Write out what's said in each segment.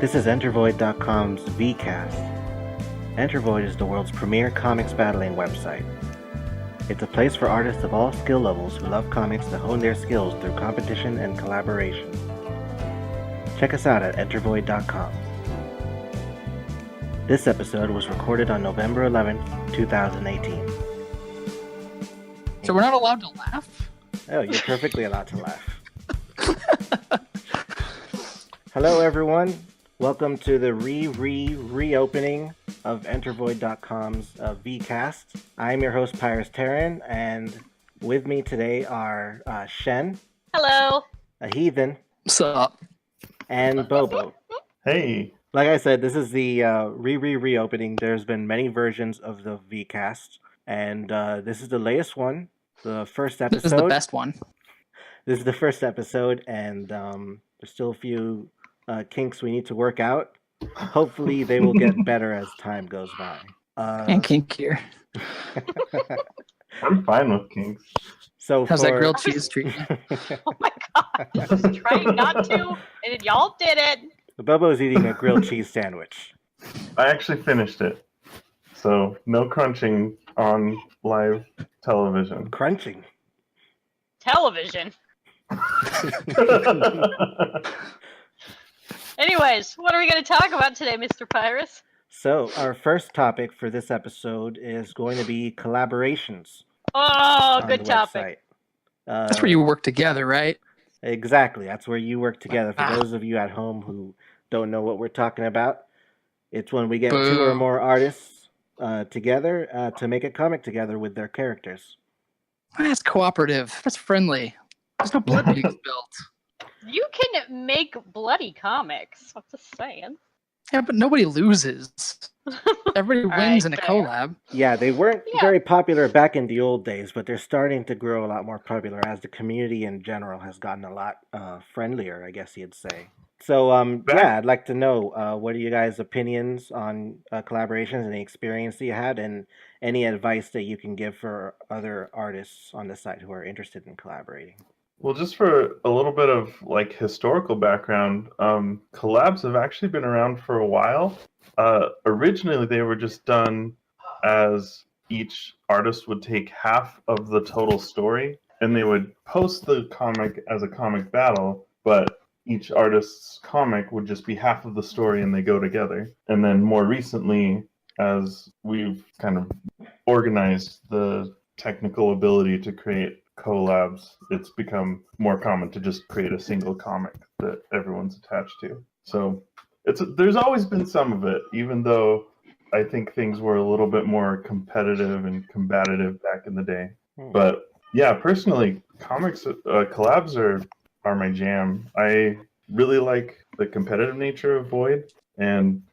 This is enterVOID.com's VCast. enterVOID is the world's premier comics battling website. It's a place for artists of all skill levels who love comics to hone their skills through competition and collaboration. Check us out at enterVOID.com. This episode was recorded on November 11th, 2018. So we're not allowed to laugh? Oh, you're perfectly allowed to laugh. Hello, everyone. Welcome to the reopening of enterVOID.com's VCast. I'm your host, Pyrasterran, and with me today are Shen. Hello. Heathen. What's up? And Bobo. Hey. Like I said, this is the reopening. There's been many versions of the VCast, and this is the latest one, the first episode. This is the best one. This is the first episode, and there's still a few kinks we need to work out. Hopefully they will get better as time goes by. And kink here. I'm fine with kinks. So how's that grilled cheese treatment? Oh my god. I was trying not to, and y'all did it. Bobo's eating a grilled cheese sandwich. I actually finished it. So no crunching on live television. Crunching? Television. Anyways, what are we going to talk about today, Mr. Pyrus? So, our first topic for this episode is going to be collaborations. Oh, good topic. That's where you work together, right? Exactly. That's where you work together. For those of you at home who don't know what we're talking about, it's when we get two or more artists together to make a comic together with their characters. That's cooperative. That's friendly. There's no blood being spilled. You can make bloody comics. I'm just saying. Yeah, but nobody loses. Everybody wins in a collab. Yeah, they weren't very popular back in the old days, but they're starting to grow a lot more popular as the community in general has gotten a lot friendlier, I guess you'd say. So, I'd like to know, what are you guys' opinions on collaborations and the experience that you had, and any advice that you can give for other artists on the site who are interested in collaborating? Well, just for a little bit of historical background, collabs have actually been around for a while. Originally, they were just done as each artist would take half of the total story, and they would post the comic as a comic battle, but each artist's comic would just be half of the story and they go together. And then more recently, as we've kind of organized the technical ability to create collabs, it's become more common to just create a single comic that everyone's attached to. So there's always been some of it, even though I think things were a little bit more competitive and combative back in the day. But yeah, personally, comics collabs are my jam. I really like the competitive nature of Void, and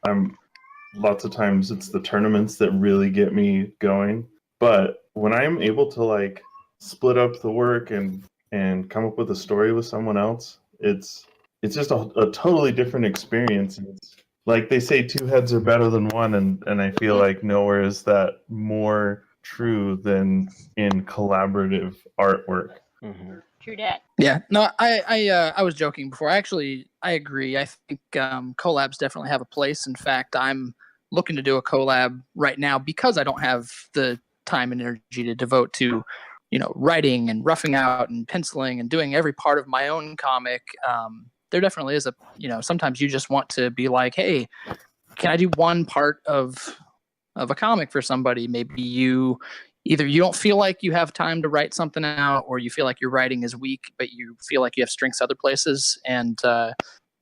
lots of times it's the tournaments that really get me going. But when I'm able to split up the work and come up with a story with someone else, it's just a totally different experience. It's like they say, two heads are better than one, and I feel like nowhere is that more true than in collaborative artwork. Mm-hmm. True that. Yeah, no, I was joking before. Actually, I agree. I think collabs definitely have a place. In fact, I'm looking to do a collab right now because I don't have the time and energy to devote to writing and roughing out and penciling and doing every part of my own comic. There definitely is sometimes you just want to be like, hey, can I do one part of a comic for somebody? Maybe either you don't feel like you have time to write something out, or you feel like your writing is weak, but you feel like you have strengths other places. And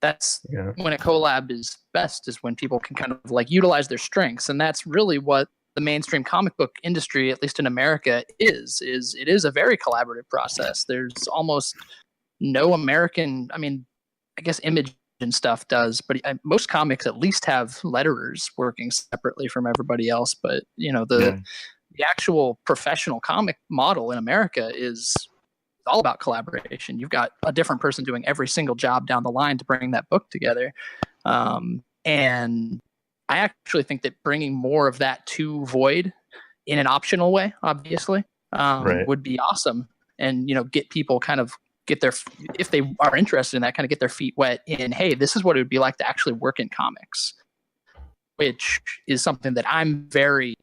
that's when a collab is best, is when people can kind of utilize their strengths. And that's really what the mainstream comic book industry, at least in America, is it is a very collaborative process. There's almost no American, I guess Image and stuff does, but most comics at least have letterers working separately from everybody else. But the actual professional comic model in America is all about collaboration. You've got a different person doing every single job down the line to bring that book together. And I actually think that bringing more of that to Void in an optional way, obviously, would be awesome, and get people kind of get their, if they are interested in that, kind of get their feet wet in, hey, this is what it would be like to actually work in comics, which is something that I'm very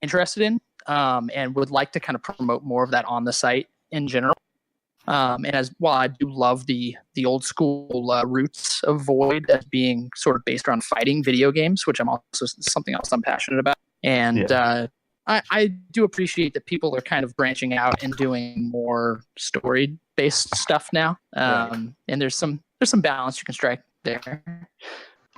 interested in, and would like to kind of promote more of that on the site in general. And as while I do love the old school roots of Void as being sort of based around fighting video games, which I'm also something else I'm passionate about. And I do appreciate that people are kind of branching out and doing more story based stuff now. And there's some balance you can strike there.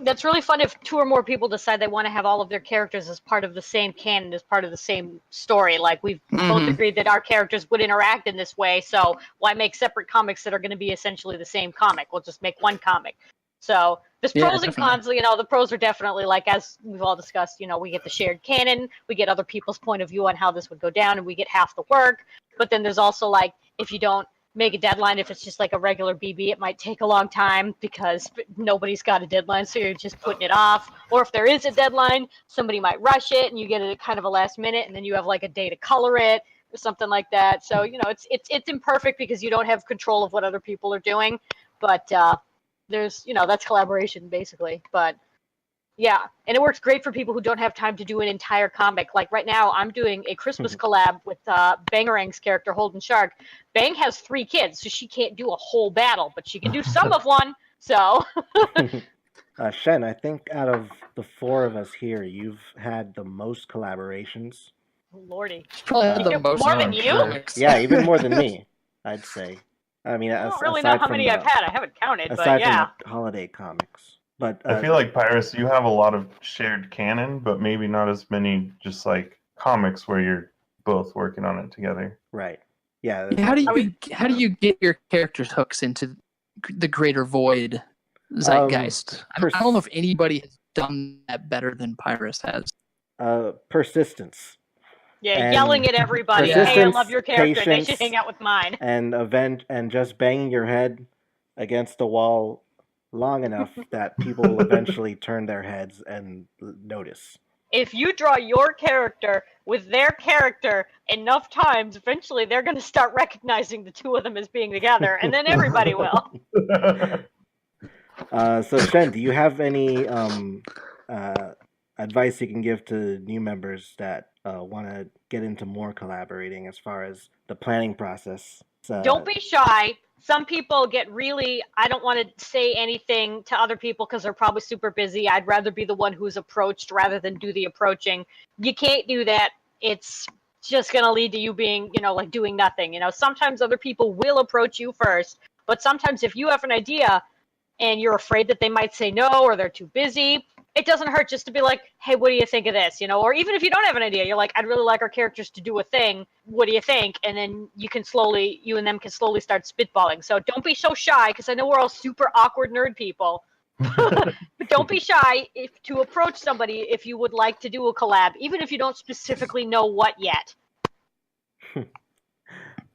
That's really fun if 2 or more people decide they want to have all of their characters as part of the same canon, as part of the same story. Like, we've both agreed that our characters would interact in this way, so why make separate comics that are going to be essentially the same comic? We'll just make one comic. So there's pros and cons. You know, the pros are definitely, like, as we've all discussed, you know, we get the shared canon, we get other people's point of view on how this would go down, and we get half the work. But then there's also, like, if you don't make a deadline, if it's just like a regular BB, it might take a long time because nobody's got a deadline, so you're just putting it off. Or if there is a deadline, somebody might rush it and you get it at kind of a last minute, and then you have like a day to color it or something like that. So, you know, it's imperfect because you don't have control of what other people are doing, but there's, you know, that's collaboration basically. But yeah, and it works great for people who don't have time to do an entire comic. Like right now, I'm doing a Christmas collab with Bangarang's character, Holden Shark. Bang has 3 kids, so she can't do a whole battle, but she can do some of one, so... Shen, I think out of the 4 of us here, you've had the most collaborations. Lordy. Probably had the most more than you? comics. Yeah, even more than me, I'd say. I mean, I don't really know how many I've had. I haven't counted, but aside yeah. from the holiday comics. But I feel like Pyrus, you have a lot of shared canon, but maybe not as many just like comics where you're both working on it together. Right. Yeah. How do you get your characters' hooks into the greater Void zeitgeist? I don't know if anybody has done that better than Pyrus has. Persistence. Yeah, and yelling at everybody. Hey, I love your character. They should hang out with mine. And just banging your head against the wall long enough that people will eventually turn their heads and notice. If you draw your character with their character enough times, eventually they're going to start recognizing the 2 of them as being together, and then everybody will. So Shen, do you have any advice you can give to new members that want to get into more collaborating as far as the planning process? Don't be shy. Some people get really, I don't want to say anything to other people because they're probably super busy. I'd rather be the one who's approached rather than do the approaching. You can't do that. It's just going to lead to you being, you know, like doing nothing. You know, sometimes other people will approach you first, but sometimes if you have an idea and you're afraid that they might say no or they're too busy, it doesn't hurt just to be like, hey, what do you think of this? You know, or even if you don't have an idea, you're like, I'd really like our characters to do a thing. What do you think? And then you and them can slowly start spitballing. So don't be so shy, because I know we're all super awkward nerd people. But don't be shy to approach somebody if you would like to do a collab, even if you don't specifically know what yet.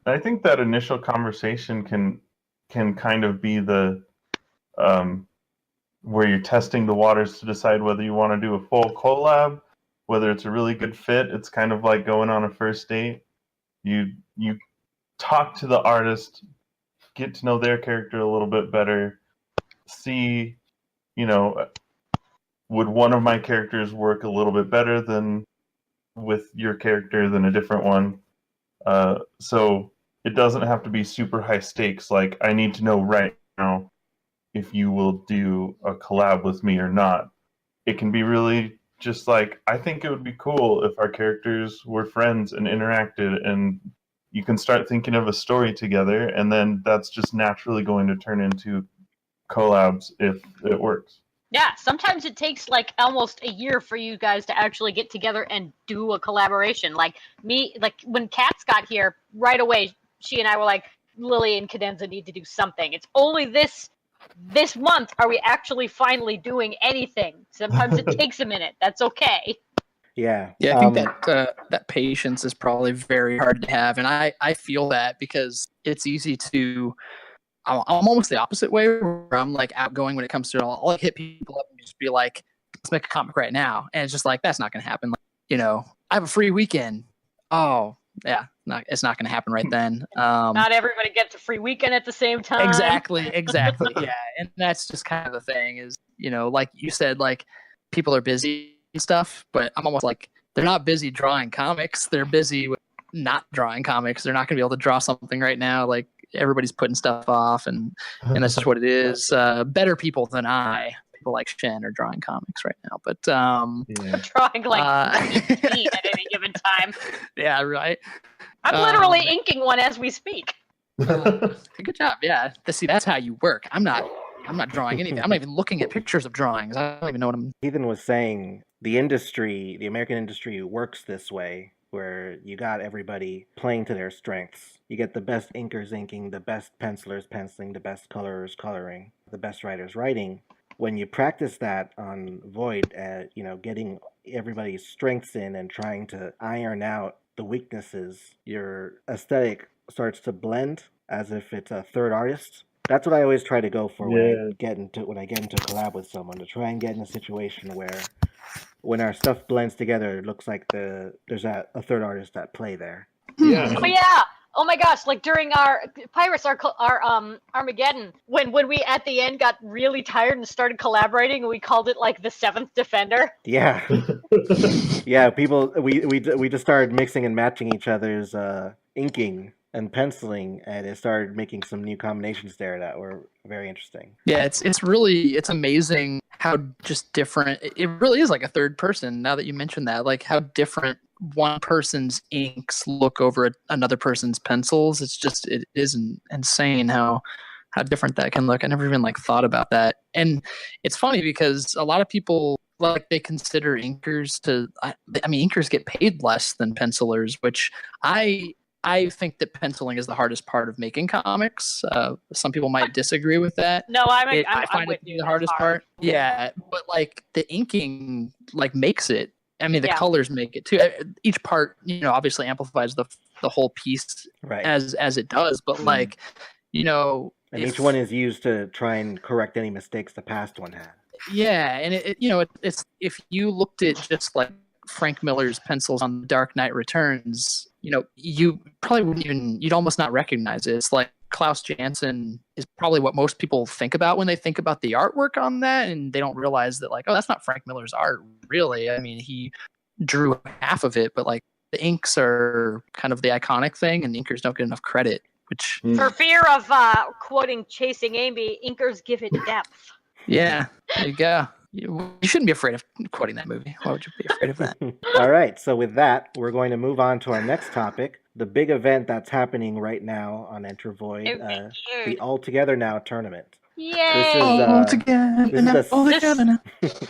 I think that initial conversation can kind of be the where you're testing the waters to decide whether you want to do a full collab, whether it's a really good fit. It's kind of like going on a first date. You talk to the artist, get to know their character a little bit better, see, you know, would one of my characters work a little bit better than with your character than a different one? So it doesn't have to be super high stakes, like I need to know right now if you will do a collab with me or not. It can be really just like, I think it would be cool if our characters were friends and interacted, and you can start thinking of a story together, and then that's just naturally going to turn into collabs if it works. Yeah, sometimes it takes like almost a year for you guys to actually get together and do a collaboration. Like when Cats got here, right away, she and I were like, Lily and Cadenza need to do something. It's only this month are we actually finally doing anything. Sometimes it takes a minute. That's okay. Yeah. Yeah, I think that patience is probably very hard to have, and I feel that because it's easy to. I'm almost the opposite way, where I'm like outgoing when it comes to it all. I'll hit people up and just be like, "Let's make a comic right now," and it's just like that's not going to happen. Like, you know, I have a free weekend. Oh, it's not going to happen right then. Not everybody gets a free weekend at the same time. Exactly. Yeah, and that's just kind of the thing is, like you said, like people are busy and stuff, but I'm almost like they're not busy drawing comics. They're busy with not drawing comics. They're not going to be able to draw something right now. Like everybody's putting stuff off, and that's just what it is. Better people than people like Shen are drawing comics right now, but drawing like 18 at any given time. Yeah, right. I'm literally inking one as we speak. Good job. Yeah. See, that's how you work. I'm not drawing anything. I'm not even looking at pictures of drawings. I don't even know what I'm. Heathen was saying the American industry works this way, where you got everybody playing to their strengths. You get the best inkers inking, the best pencilers penciling, the best colorers coloring, the best writers writing. When you practice that on Void, getting everybody's strengths in and trying to iron out the weaknesses, your aesthetic starts to blend as if it's a third artist. That's what I always try to go for when I get into collab with someone, to try and get in a situation where when our stuff blends together, it looks like there's a third artist at play there. Yeah. Oh yeah. Oh my gosh! Like during our Armageddon, when we at the end got really tired and started collaborating, and we called it like the Seventh Defender. Yeah, yeah. People, we just started mixing and matching each other's inking and penciling, and it started making some new combinations there that were very interesting. Yeah, it's amazing how just different it really is, like a third person. Now that you mentioned that, like how different one person's inks look over another person's pencils. It is insane how different that can look. I never even thought about that. And it's funny because a lot of people they consider inkers inkers get paid less than pencilers, which I think that penciling is the hardest part of making comics. Some people might disagree with that. No, I find with it you. the hardest part. Yeah, but the inking makes it. The colors make it too. Each part, obviously amplifies the whole piece as it does. But and each one is used to try and correct any mistakes the past one had. Yeah, and it's if you looked at just like Frank Miller's pencils on The Dark Knight Returns, you probably wouldn't even, you'd almost not recognize it. It's like Klaus Janson is probably what most people think about when they think about the artwork on that, and they don't realize that that's not Frank Miller's art, really. He drew half of it, but the inks are kind of the iconic thing, and the inkers don't get enough credit, which... For fear of quoting Chasing Amy, inkers give it depth. Yeah, there you go. You shouldn't be afraid of quoting that movie. Why would you be afraid of that? All right, so with that, we're going to move on to our next topic, the big event that's happening right now on enterVOID, the All Together Now tournament. Yay! All together now.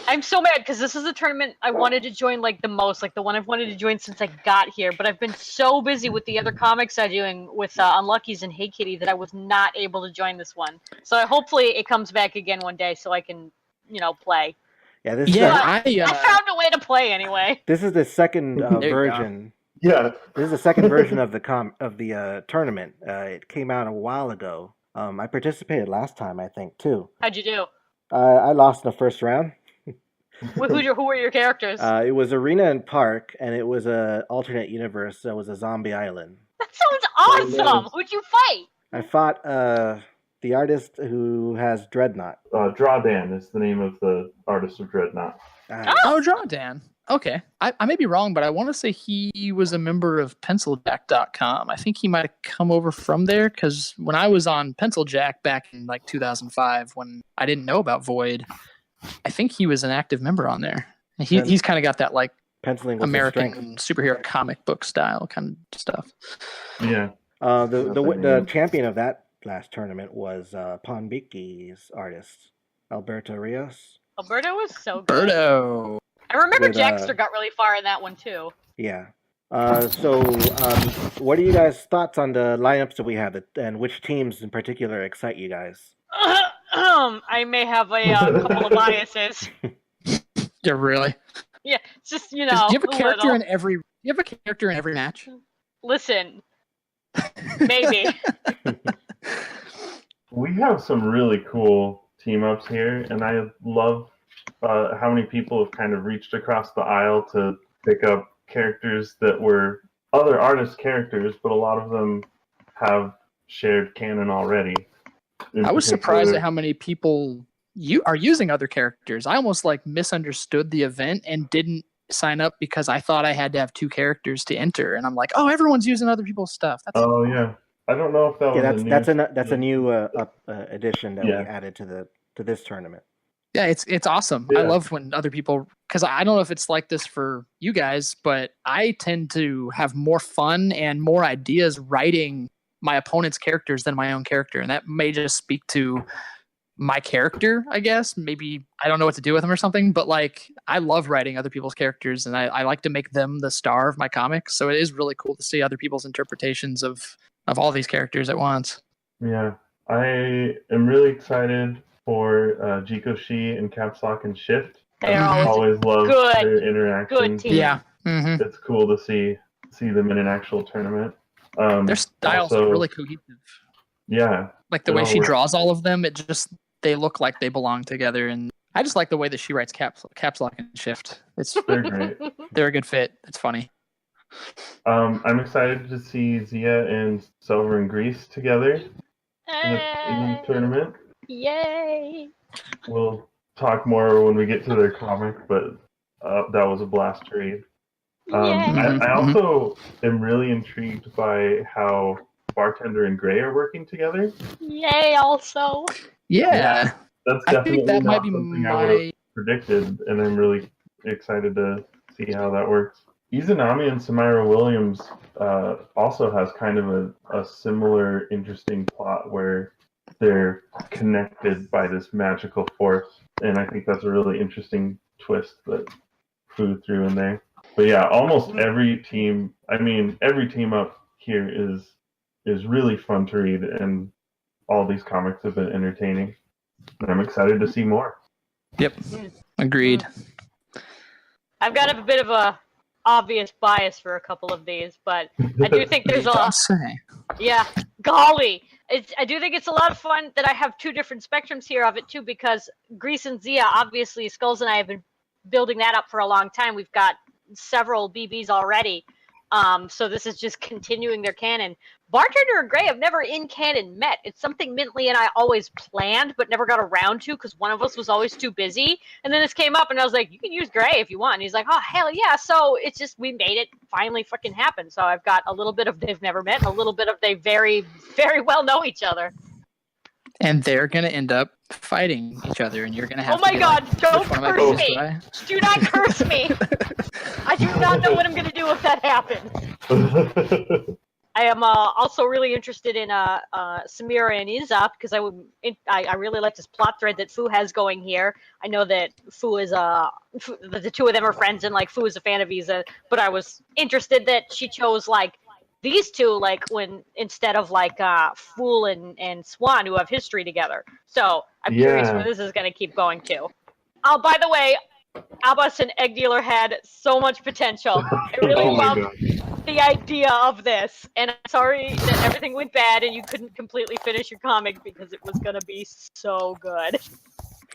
I'm so mad because this is the tournament I wanted to join the most, the one I've wanted to join since I got here, but I've been so busy with the other comics I'm doing with Unlucky's and Hey Kitty that I was not able to join this one. So hopefully it comes back again one day so I can play. Yeah, I found a way to play anyway. This is the second version. Yeah, this is the second version of the tournament. It came out a while ago. I participated last time, I think, too. How'd you do? I lost in the first round. Who were your characters? It was Arena and Park, and it was a alternate universe. So it was a zombie island. That sounds awesome. Who'd you fight? I fought the artist who has Dreadnought. Drawdan is the name of the artist of Dreadnought. Drawdan. Okay. I may be wrong, but I want to say he was a member of PencilJack.com. I think he might have come over from there, because when I was on PencilJack back in 2005, when I didn't know about Void, I think he was an active member on there. And he's kind of got that penciling American superhero comic book style kind of stuff. Yeah. The champion of that last tournament was Ponbiki's artist, Alberto Rios. Alberto was so good. Alberto. I remember Jackster got really far in that one too. Yeah. So what are you guys' thoughts on the lineups that we have, and which teams in particular excite you guys? I may have a couple of biases. Yeah, really? Yeah, it's just do you have a character in every? Do you have a character in every match? Listen, maybe. We have some really cool team ups here, and I love how many people have kind of reached across the aisle to pick up characters that were other artist characters, but a lot of them have shared canon already. I was surprised at how many people are using other characters. I almost like misunderstood the event and didn't sign up because I thought I had to have 2 characters to enter, and I'm like, oh, everyone's using other people's stuff. Oh yeah, I don't know if that was that's a new addition that we added to this tournament. Yeah, it's awesome. Yeah. I love when other people, because I don't know if it's like this for you guys, but I tend to have more fun and more ideas writing my opponent's characters than my own character, and that may just speak to my character, I guess. Maybe I don't know what to do with them or something, but like I love writing other people's characters, and I like to make them the star of my comics. So it is really cool to see other people's interpretations of all these characters at once. Yeah, I am really excited for Jiko, Shi, and Capslock and Shift. They're I always love their interactions. Good team. Yeah. Mm-hmm. It's cool to see them in an actual tournament. Their styles are really cohesive. Yeah. Like the way she draws all of them, they look like they belong together, and I just like the way that she writes Capslock and Shift. They're great. They're a good fit. It's funny. I'm excited to see Zia and Silver and Grease together in the tournament. Yay! We'll talk more when we get to their comic, but that was a blast to read. I also am really intrigued by how Bartender and Gray are working together. Yay! Also. Yeah. That's definitely not something I would have predicted, and I'm really excited to see how that works. Izanami and Samira Williams also has kind of a similar interesting plot where they're connected by this magical force, and I think that's a really interesting twist that Fu threw in there. But yeah, almost every team up here is really fun to read, and all these comics have been entertaining, and I'm excited to see more. Yep, agreed. I've got a bit of a obvious bias for a couple of these, but I do think there's golly. I do think it's a lot of fun that I have 2 different spectrums here of it too, because Grease and Zia, obviously Skulls and I have been building that up for a long time. We've got several BBs already. So this is just continuing their canon. Bartender and Gray have never in canon met. It's something Mintley and I always planned, but never got around to because one of us was always too busy. And then this came up, and I was like, "You can use Gray if you want." And he's like, "Oh hell yeah!" So it's just we made it finally fucking happen. So I've got a little bit of they've never met, and a little bit of they very very well know each other. And they're gonna end up fighting each other, and you're gonna have. Oh my god! Don't curse me! Do Do not curse me! I do not know what I'm gonna do if that happens. I am also really interested in Samira and Iza because I really like this plot thread that Fu has going here. I know that Fu is the 2 of them are friends, and like Fu is a fan of Iza, but I was interested that she chose like these 2 like when instead of like Fool and Swan who have history together. So I'm curious where this is gonna keep going to. Oh, by the way, Abbas and Egg Dealer had so much potential. I really loved the idea of this, and I'm sorry that everything went bad and you couldn't completely finish your comic because it was going to be so good.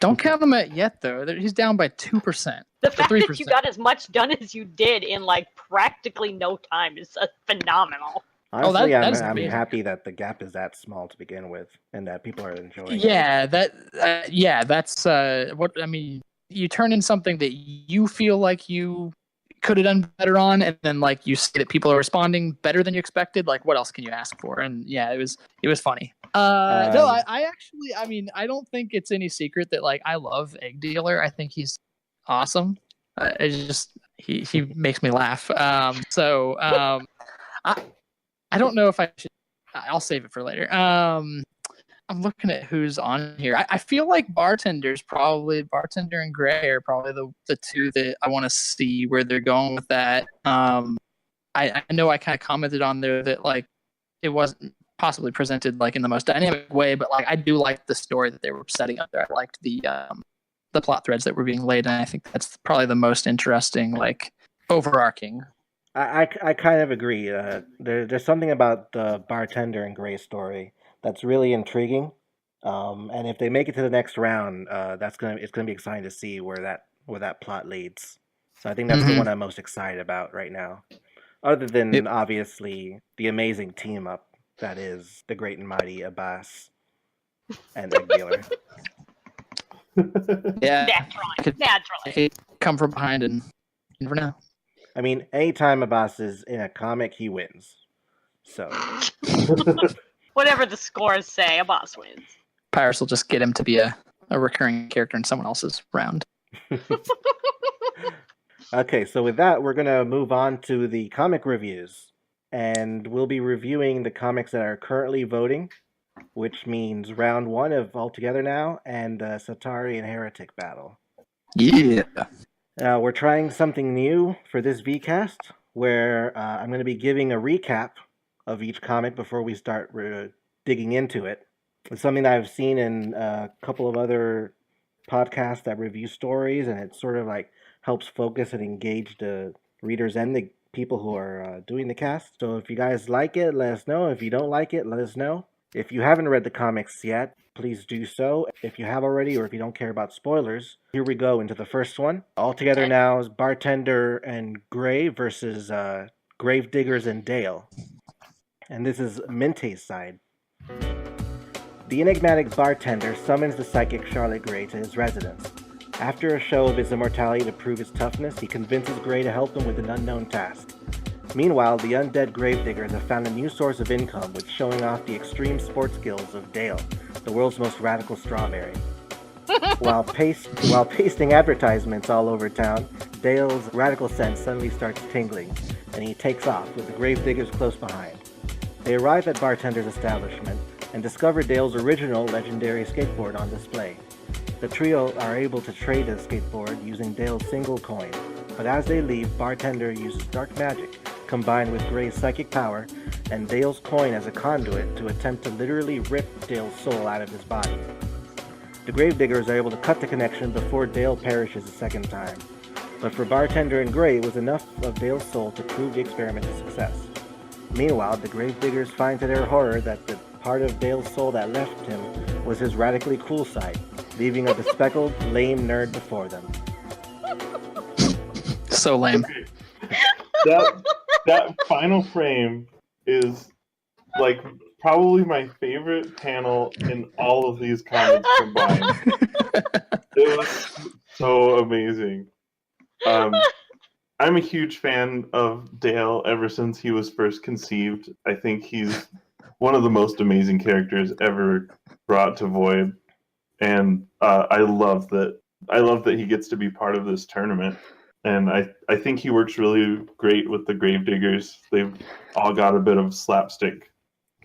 Don't count him out yet, though. He's down by 2%. The fact that you got as much done as you did in like practically no time is phenomenable. Honestly, I'm happy that the gap is that small to begin with, and that people are enjoying. Yeah, that's what I mean. You turn in something that you feel like you could have done better on, and then like you see that people are responding better than you expected. Like, what else can you ask for? And yeah, it was funny. No, I actually, I mean, I don't think it's any secret that like I love Egg Dealer. I think he's awesome. He makes me laugh. I don't know if I should. I'll save it for later. I'm looking at who's on here. I feel like Bartender and Gray are probably the 2 that I want to see where they're going with that. I know I kind of commented on there that like it wasn't possibly presented like in the most dynamic way, but like I do like the story that they were setting up there. I liked the plot threads that were being laid, and I think that's probably the most interesting, like overarching. I kind of agree. There's something about the Bartender and Gray story that's really intriguing, and if they make it to the next round, it's gonna be exciting to see where that plot leads. So I think that's the one I'm most excited about right now. Other than Yep. obviously the amazing team up that is the great and mighty Abbas and Egg Dealer. Yeah, Naturally. I could come from behind and you never know. I mean, anytime Abbas is in a comic, he wins. So Whatever the scores say, Abbas wins. Pyrus will just get him to be a recurring character in someone else's round. Okay, so with that, we're going to move on to the comic reviews. And we'll be reviewing the comics that are currently voting, which means round 1 of Altogether Now and the Satari and Heratik battle. Yeah. We're trying something new for this VCast, where I'm going to be giving a recap of each comic before we start digging into it. It's something that I've seen in a couple of other podcasts that review stories, and it sort of like helps focus and engage the readers and the people who are doing the cast. So if you guys like it, let us know. If you don't like it, let us know. If you haven't read the comics yet, please do so. If you have already, or if you don't care about spoilers, here we go into the first one. Altogether Now is Bartender and Gray versus Gravediggers and Dale. And this is Minte's side. The enigmatic bartender summons the psychic Charlotte Gray to his residence. After a show of his immortality to prove his toughness, he convinces Gray to help him with an unknown task. Meanwhile, the undead Gravediggers have found a new source of income with showing off the extreme sports skills of Dale, the world's most radical strawberry. While pasting advertisements all over town, Dale's radical sense suddenly starts tingling, and he takes off with the Gravediggers close behind. They arrive at Bartender's establishment and discover Dale's original legendary skateboard on display. The trio are able to trade the skateboard using Dale's single coin, but as they leave, Bartender uses dark magic combined with Gray's psychic power and Dale's coin as a conduit to attempt to literally rip Dale's soul out of his body. The Gravediggers are able to cut the connection before Dale perishes a second time, but for Bartender and Gray, it was enough of Dale's soul to prove the experiment a success. Meanwhile, the Gravediggers find to their horror that the part of Dale's soul that left him was his radically cool side, leaving a bespectacled, lame nerd before them. So lame. That final frame is like probably my favorite panel in all of these comics combined. It was so amazing. I'm a huge fan of Dale ever since he was first conceived. I think he's one of the most amazing characters ever brought to Void, and I love that he gets to be part of this tournament. And I think he works really great with the Gravediggers. They've all got a bit of slapstick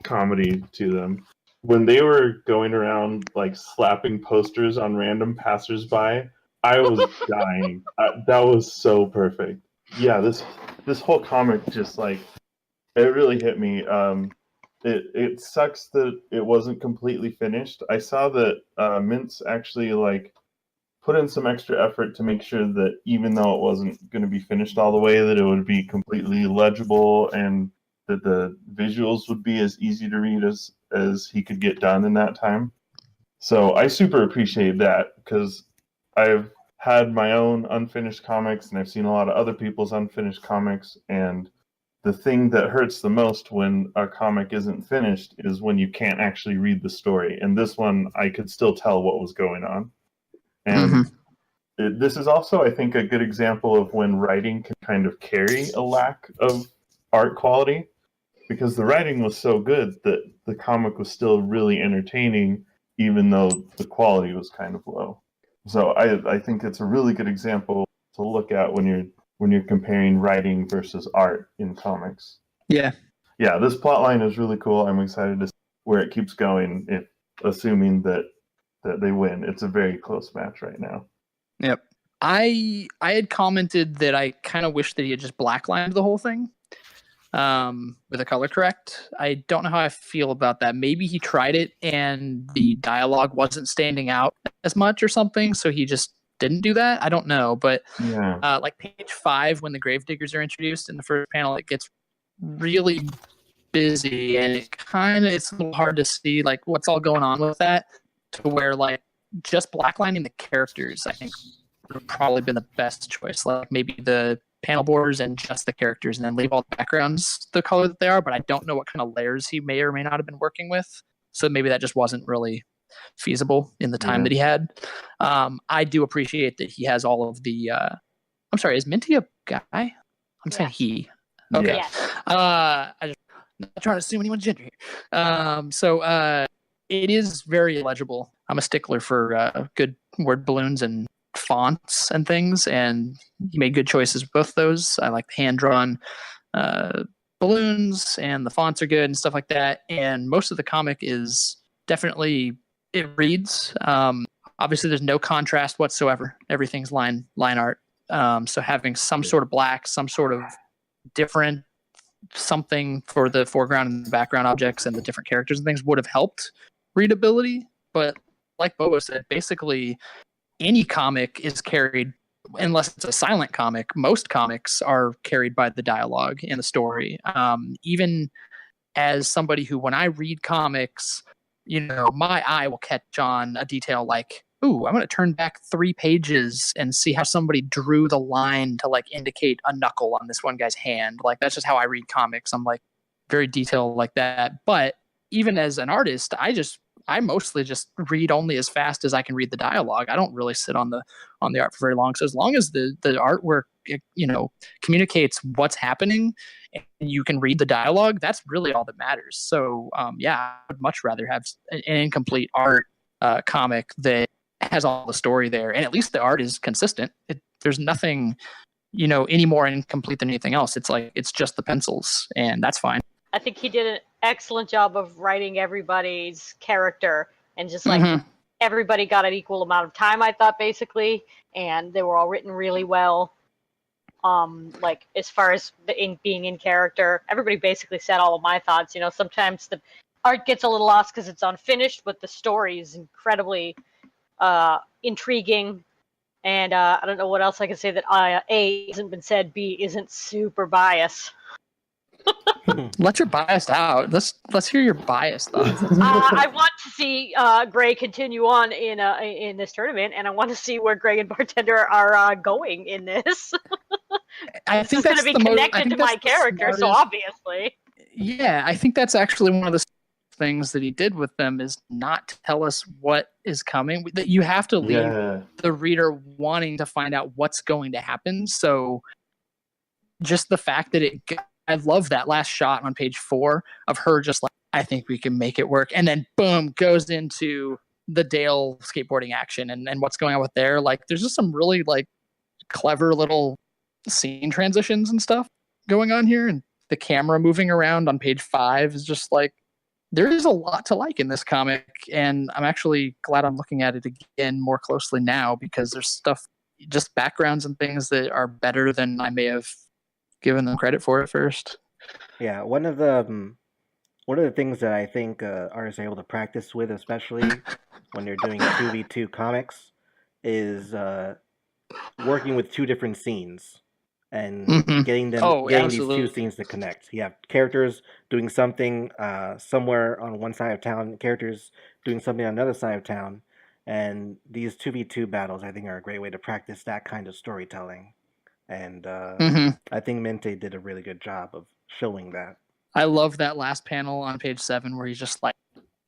comedy to them. When they were going around like slapping posters on random passersby, I was dying. That was so perfect. Yeah, this whole comic just like it really hit me. It sucks that it wasn't completely finished. I saw that Mintz actually like put in some extra effort to make sure that even though it wasn't going to be finished all the way, that it would be completely legible and that the visuals would be as easy to read as he could get done in that time. So I super appreciate that because I've had my own unfinished comics and I've seen a lot of other people's unfinished comics, and the thing that hurts the most when a comic isn't finished is when you can't actually read the story. And this one, I could still tell what was going on. And this is also, I think, a good example of when writing can kind of carry a lack of art quality, because the writing was so good that the comic was still really entertaining, even though the quality was kind of low. So I think it's a really good example to look at when you're comparing writing versus art in comics. Yeah, this plotline is really cool. I'm excited to see where it keeps going, assuming that they win. It's a very close match right now. Yep. I had commented that I kind of wish that he had just blacklined the whole thing with a color correct. I don't know how I feel about that. Maybe he tried it and the dialogue wasn't standing out as much or something, so he just didn't do that. I don't know, but like page 5, when the Gravediggers are introduced in the first panel, it gets really busy and it's a little hard to see like what's all going on with that, to where like just blacklining the characters I think would have probably been the best choice. Like maybe the panel borders and just the characters, and then leave all the backgrounds the color that they are. But I don't know what kind of layers he may or may not have been working with. So maybe that just wasn't really feasible in the time that he had. I do appreciate that he has all of the. I'm sorry, is Minty a guy? I'm saying he. Okay. Yeah. I just not trying to assume anyone's gender here. So it is very legible. I'm a stickler for good word balloons and fonts and things, and he made good choices with both those. I like the hand-drawn balloons, and the fonts are good and stuff like that. And most of the comic is definitely, it reads. Obviously, there's no contrast whatsoever. Everything's line art. So having some sort of black, some sort of different something for the foreground and the background objects and the different characters and things would have helped readability. But like Bobo said, basically any comic is carried, unless it's a silent comic, most comics are carried by the dialogue and the story. Even as somebody who, when I read comics, my eye will catch on a detail like, ooh, I'm going to turn back 3 pages and see how somebody drew the line to like indicate a knuckle on this one guy's hand. Like, that's just how I read comics. I'm like very detailed like that. But even as an artist, I mostly just read only as fast as I can read the dialogue. I don't really sit on the art for very long. So as long as the artwork, communicates what's happening and you can read the dialogue, that's really all that matters. So I would much rather have an incomplete art comic that has all the story there, and at least the art is consistent. There's nothing, any more incomplete than anything else. It's like, it's just the pencils, and that's fine. I think he did an excellent job of writing everybody's character, and just like everybody got an equal amount of time, I thought, basically, and they were all written really well. Like, as far as being in character, everybody basically said all of my thoughts. Sometimes the art gets a little lost because it's unfinished, but the story is incredibly intriguing. And I don't know what else I can say that A hasn't been said, B isn't super biased. Let your bias out. Let's hear your bias thoughts. I want to see Gray continue on in this tournament, and I want to see where Gray and Bartender are going in this. I think it's going to be connected to my character, so obviously. Yeah, I think that's actually one of the things that he did with them, is not tell us what is coming. That you have to leave the reader wanting to find out what's going to happen. So just the fact that I love that last shot on page 4 of her just like, I think we can make it work. And then boom, goes into the Dale skateboarding action and what's going on with there. Like, there's just some really like clever little scene transitions and stuff going on here. And the camera moving around on page 5 is just like, there is a lot to like in this comic. And I'm actually glad I'm looking at it again more closely now, because there's stuff, just backgrounds and things that are better than I may have given them credit for at first. Yeah, one of the things that I think artists are able to practice with, especially when they're doing 2v2 comics, is working with 2 different scenes and getting these 2 scenes to connect. You have characters doing something somewhere on one side of town, characters doing something on another side of town, and these 2v2 battles, I think, are a great way to practice that kind of storytelling. And I think Mente did a really good job of showing that. I love that last panel on page 7 where he's just like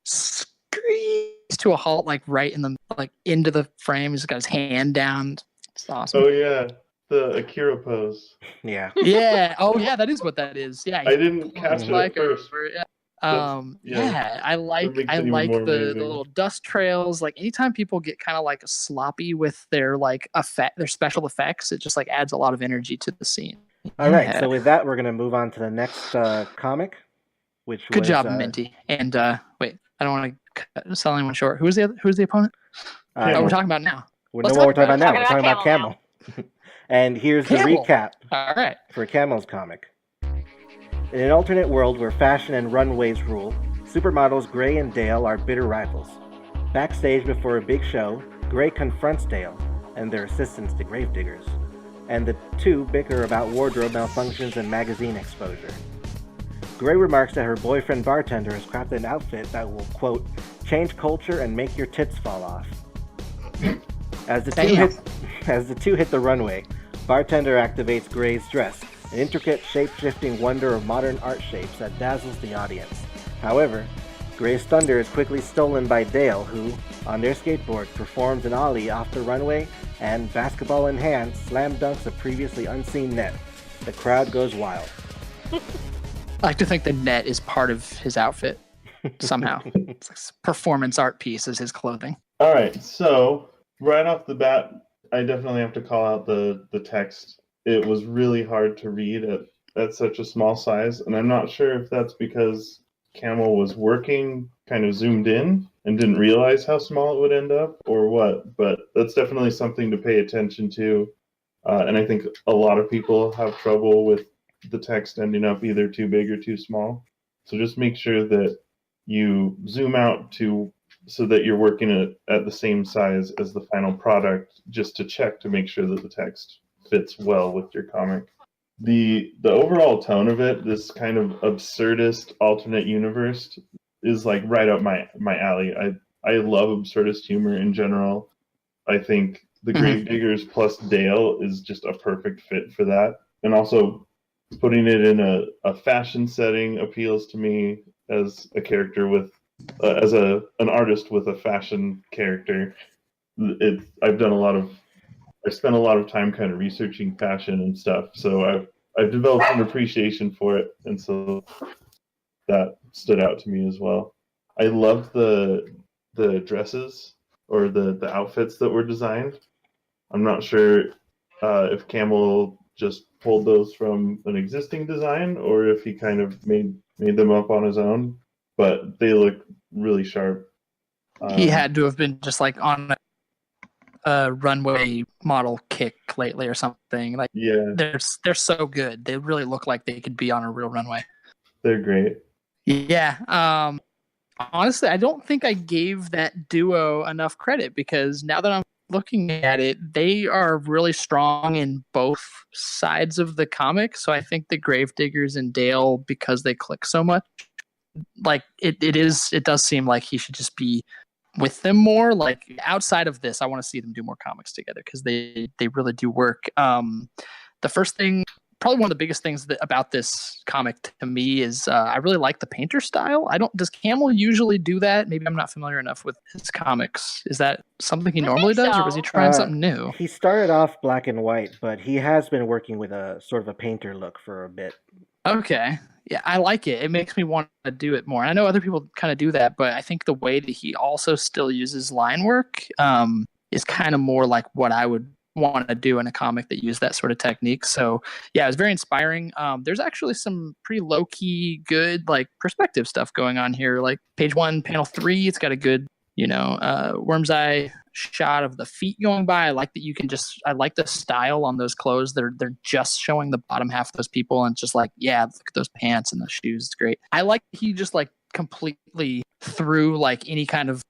screams to a halt, like right in the into the frame. He's got his hand down. It's awesome. Oh yeah, the Akira pose. Yeah. Yeah. Oh yeah, that is what that is. Yeah. I didn't catch it at first. I like the little dust trails. Like, anytime people get kind of like sloppy with their like their special effects, it just like adds a lot of energy to the scene. All right, so with that, we're gonna move on to the next comic, which good job, Minty. And wait, I don't want to sell anyone short. Who's the opponent? We're talking about now. We're talking about Camel. And here's the recap. All right, for Camel's comic. In an alternate world where fashion and runways rule, supermodels Gray and Dale are bitter rivals. Backstage before a big show, Gray confronts Dale and their assistants, the Gravediggers, and the 2 bicker about wardrobe malfunctions and magazine exposure. Gray remarks that her boyfriend Bartender has crafted an outfit that will, quote, change culture and make your tits fall off. As the two hit the runway, Bartender activates Gray's dress, an intricate, shape-shifting wonder of modern art shapes that dazzles the audience. However, Gray's thunder is quickly stolen by Dale, who, on their skateboard, performs an ollie off the runway and, basketball in hand, slam dunks a previously unseen net. The crowd goes wild. I like to think the net is part of his outfit somehow. It's like a performance art piece as his clothing. All right, so right off the bat, I definitely have to call out the text. It was really hard to read at such a small size, and I'm not sure if that's because Camel was working kind of zoomed in and didn't realize how small it would end up or what, but that's definitely something to pay attention to. And I think a lot of people have trouble with the text ending up either too big or too small. So just make sure that you zoom out so that you're working at the same size as the final product, just to check to make sure that the text fits well with your comic. The overall tone of it, this kind of absurdist alternate universe, is like right up my alley. I love absurdist humor in general. I think the Gravediggers plus Dale is just a perfect fit for that. And also putting it in a fashion setting appeals to me as a character with, as an artist with a fashion character. I've spent a lot of time kind of researching fashion and stuff. So I've developed an appreciation for it. And so that stood out to me as well. I loved the dresses or the outfits that were designed. I'm not sure if Camel just pulled those from an existing design or if he kind of made them up on his own, but they look really sharp. He had to have been just like on a runway model kick lately or something. Like, yeah, they're so good. They really look like they could be on a real runway. They're great. Yeah. Honestly, I don't think I gave that duo enough credit because now that I'm looking at it, they are really strong in both sides of the comic. So I think the Gravediggers and Dale, because they click so much, like it does seem like he should just be with them more. Like outside of this, I want to see them do more comics together because they really do work. The first thing, probably one of the biggest things about this comic to me is I really like the painter style. Does Camel usually do that? Maybe I'm not familiar enough with his comics. Is that something he normally does, or was he trying something new? He started off black and white, but he has been working with a sort of a painter look for a bit. Okay. Yeah, I like it. It makes me want to do it more. I know other people kind of do that, but I think the way that he also still uses line work is kind of more like what I would want to do in a comic that used that sort of technique. So yeah, it was very inspiring. There's actually some pretty low-key good like perspective stuff going on here. Like page 1, panel 3, it's got a good, worm's eye shot of the feet going by. I like that I like the style on those clothes. They're just showing the bottom half of those people and it's just like, yeah, look at those pants and those shoes. It's great. I like he just like completely threw like any kind of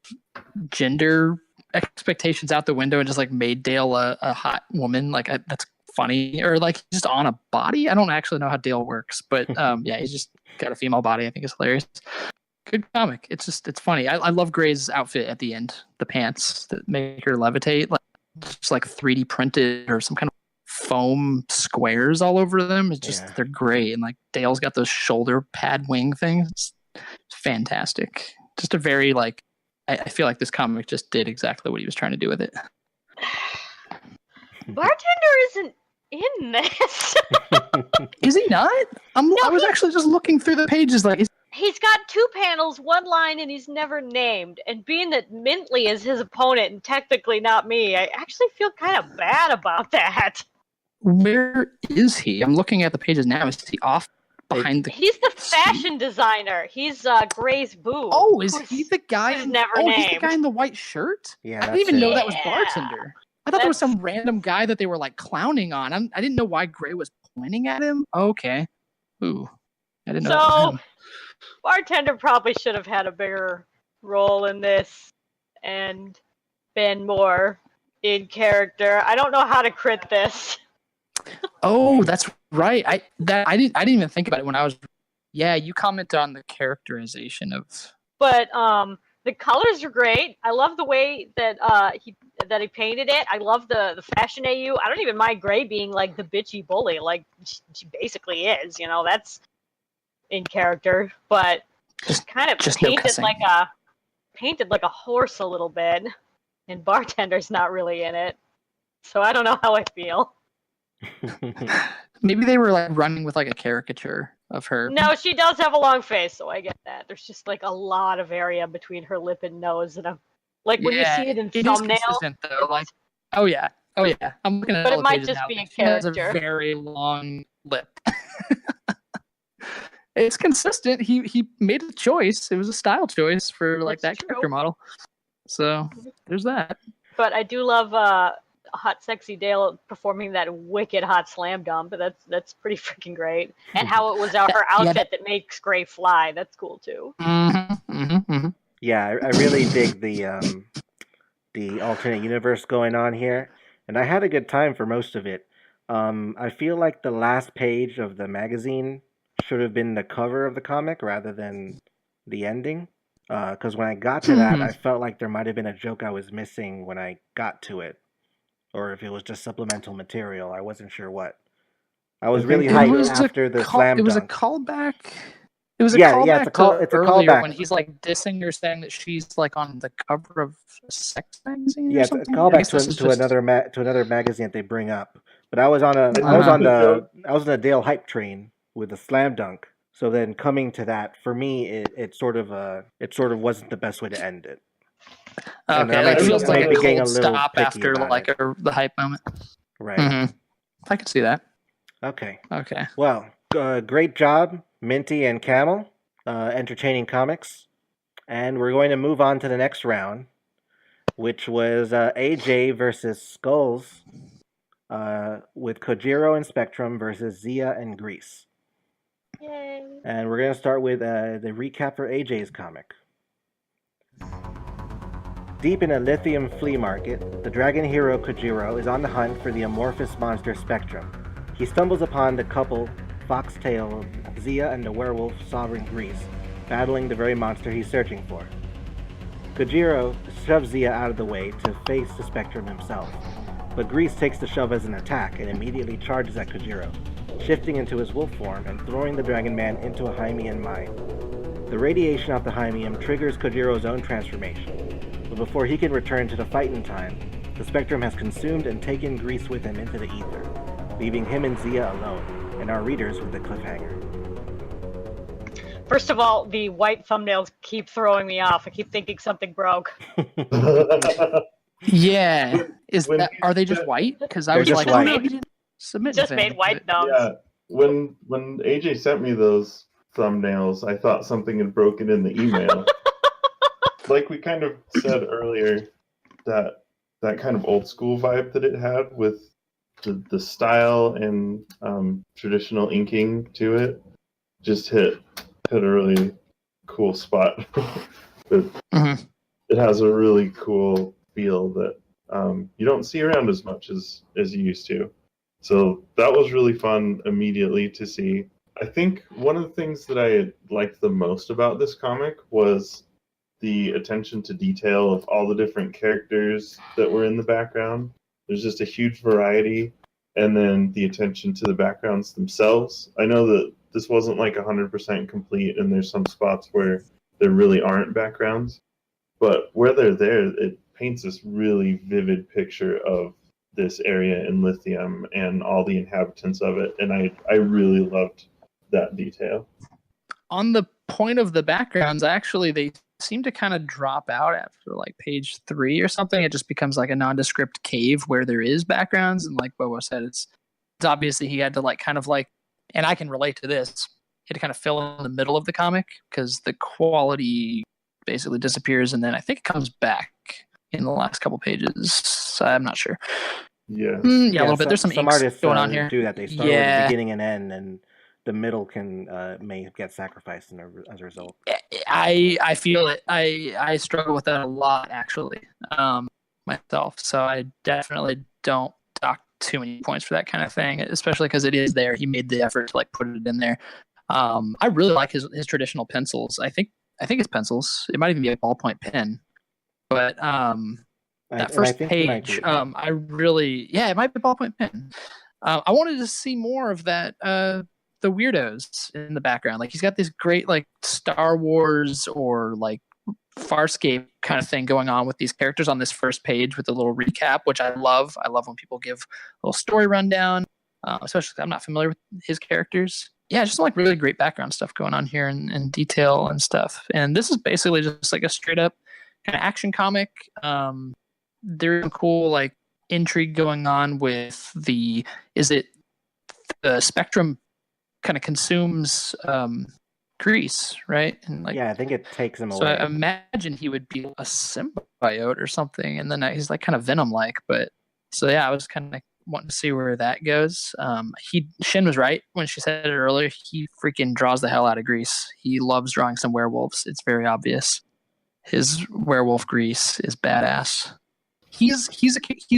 gender expectations out the window and just like made Dale a hot woman. Like that's funny. Or like just on a body. I don't actually know how Dale works, but yeah, he's just got a female body. I think it's hilarious. Good comic. It's funny. I love Gray's outfit at the end. The pants that make her levitate, like just like 3D printed or some kind of foam squares all over them. It's just they're great. And like Dale's got those shoulder pad wing things. It's fantastic. Just a very like I feel like this comic just did exactly what he was trying to do with it. Bartender isn't in this. Is he not? I was actually just looking through the pages like he's got 2 panels, 1 line, and he's never named. And being that Mintley is his opponent and technically not me, I actually feel kind of bad about that. Where is he? I'm looking at the pages now. Is he off behind the... He's the fashion designer. He's Gray's boo. Oh, is he the guy? He's never named. He's the guy in the white shirt? Yeah, I didn't even know that was Bartender. I thought there was some random guy that they were like clowning on. I didn't know why Gray was pointing at him. Okay. Ooh. I didn't know that was him. Bartender probably should have had a bigger role in this and been more in character. I don't know how to crit this. Oh, that's right. I didn't even think about it when I was. Yeah, you commented on the characterization of. But the colors are great. I love the way that that he painted it. I love the fashion AU. I don't even mind Gray being like the bitchy bully, like she basically is. You know, that's in character, but kind of just no painted cussing. like a horse a little bit, and Bartender's not really in it, so I don't know how I feel. Maybe they were like running with like a caricature of her. No, she does have a long face, so I get that. There's just like a lot of area between her lip and nose, and I'm like when you see it in is thumbnail. consistent, though. Like, oh yeah. I'm looking at But all it the might pages just now. be a She has character. a very long lip. It's consistent. He made a choice. It was a style choice for like That's that character model. So there's that. But I do love Hot Sexy Dale performing that wicked hot slam dump. That's pretty freaking great. And how it was her outfit that makes Gray fly. That's cool too. Yeah, I really dig the alternate universe going on here, and I had a good time for most of it. I feel like the last page of the magazine should have been the cover of the comic rather than the ending. Because when I got to that, I felt like there might have been a joke I was missing when I got to it, or if it was just supplemental material. I wasn't sure what. I was really hyped after the slam dunk. It was a callback. It was a callback it's a earlier callback when he's like dissing her, saying that she's like on the cover of a sex magazine. Yeah, or it's a something. callback to another magazine that they bring up. But I was on a Dale hype train with the slam dunk. So then coming to that, for me, it sort of wasn't the best way to end it. Okay, it feels like a cold stop after like the hype moment. Right. Mm-hmm. I can see that. Okay. Well, great job, Minty and Camel, entertaining comics. And we're going to move on to the next round, which was AJ versus Skulls, with Kojiro and Spectrum versus Zia and Grease. Yay. And we're going to start with the recap for AJ's comic. Deep in a lithium flea market, the dragon hero Kojiro is on the hunt for the amorphous monster Spectrum. He stumbles upon the couple, Foxtail Zia and the werewolf Sovereign Grease, battling the very monster he's searching for. Kojiro shoves Zia out of the way to face the Spectrum himself, but Grease takes the shove as an attack and immediately charges at Kojiro, shifting into his wolf form and throwing the Dragon Man into a Hymean mine. The radiation off the Hymean triggers Kojiro's own transformation, but before he can return to the fight in time, the Spectrum has consumed and taken Grease with him into the ether, leaving him and Zia alone, and our readers with a cliffhanger. First of all, the white thumbnails keep throwing me off. I keep thinking something broke. Yeah. Are they just white? Because I was like, oh no, he didn't submit. Just made white thumbs. Yeah. When AJ sent me those thumbnails, I thought something had broken in the email. Like we kind of said earlier, that kind of old school vibe that it had with the style and traditional inking to it just hit a really cool spot. It has a really cool feel that you don't see around as much as you used to. So that was really fun immediately to see. I think one of the things that I liked the most about this comic was the attention to detail of all the different characters that were in the background. There's just a huge variety, and then the attention to the backgrounds themselves. I know that this wasn't like 100% complete, and there's some spots where there really aren't backgrounds, but where they're there, it paints this really vivid picture of this area in Lithium and all the inhabitants of it, and I really loved that detail. On the point of the backgrounds, actually, they seem to kind of drop out after like page 3 or something. It just becomes like a nondescript cave where there is backgrounds, and like Bobo said, it's obviously he had to like kind of like, and I can relate to this, he had to kind of fill in the middle of the comic because the quality basically disappears, and then I think it comes back in the last couple pages. I'm not sure. Yeah, a little bit. There's some artists going on here. Do that. They start with the beginning and end, and the middle can may get sacrificed as a result. I feel it. I struggle with that a lot actually, myself. So I definitely don't dock too many points for that kind of thing, especially because it is there. He made the effort to like put it in there. I really like his traditional pencils. I think it's pencils. It might even be a ballpoint pen. But That I first think he might page, be. I really, it might be ballpoint pen. I wanted to see more of that, the weirdos in the background. Like he's got this great like Star Wars or like Farscape kind of thing going on with these characters on this first page with a little recap, which I love. I love when people give a little story rundown, especially because I'm not familiar with his characters. Yeah, just like really great background stuff going on here and detail and stuff. And this is basically just like a straight up kind of action comic. There's some cool like intrigue going on with the Spectrum kind of consumes grease, right? And like, Yeah, I think it takes him so away. I imagine he would be a symbiote or something, and then he's like kind of Venom-like. But so yeah, I was kind of wanting to see where that goes. Shen was right when she said it earlier. He freaking draws the hell out of grease. He loves drawing some werewolves. It's very obvious. His werewolf grease is badass. He's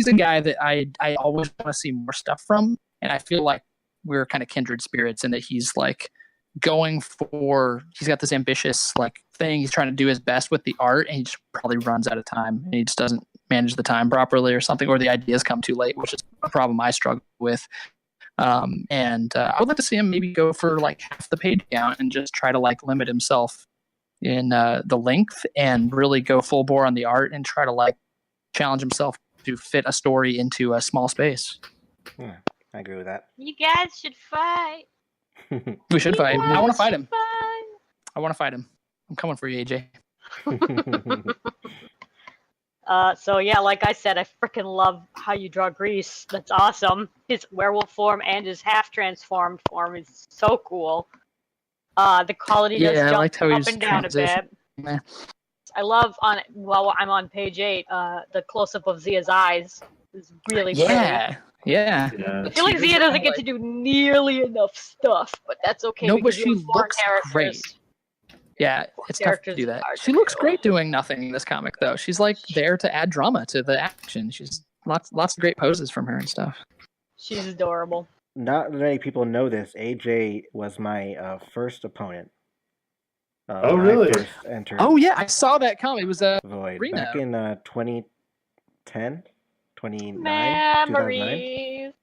a guy that I always want to see more stuff from, and I feel like we're kind of kindred spirits in that he's like he's got this ambitious like thing. He's trying to do his best with the art, and he just probably runs out of time, and he just doesn't manage the time properly or something, or the ideas come too late, which is a problem I struggle with. I would like to see him maybe go for like half the page count and just try to like limit himself in the length and really go full bore on the art and try to like challenge himself to fit a story into a small space. I agree with that. You guys should fight. We should fight. I want to fight him. Fight. I want to fight him. I'm coming for you, AJ. So yeah, like I said, I freaking love how you draw Grease. That's awesome. His werewolf form and his half transformed form is so cool. The quality does I jump liked how he up was and down a bit. Yeah. I love while I'm on page 8, the close up of Zia's eyes is really pretty. Yeah. Yeah. I feel like Zia doesn't get to do nearly enough stuff, but that's okay. No, but because she you have four looks characters. great. Yeah, it's tough to Characters do that. are She looks great. great doing nothing in this comic, though. She's like there to add drama to the action. She's lots of great poses from her and stuff. She's adorable. Not many people know this. AJ was my first opponent. Oh, when really? I first entered Oh yeah, I saw that comic. It was Void Reno. back in 2010, 2009, 2009, Memories.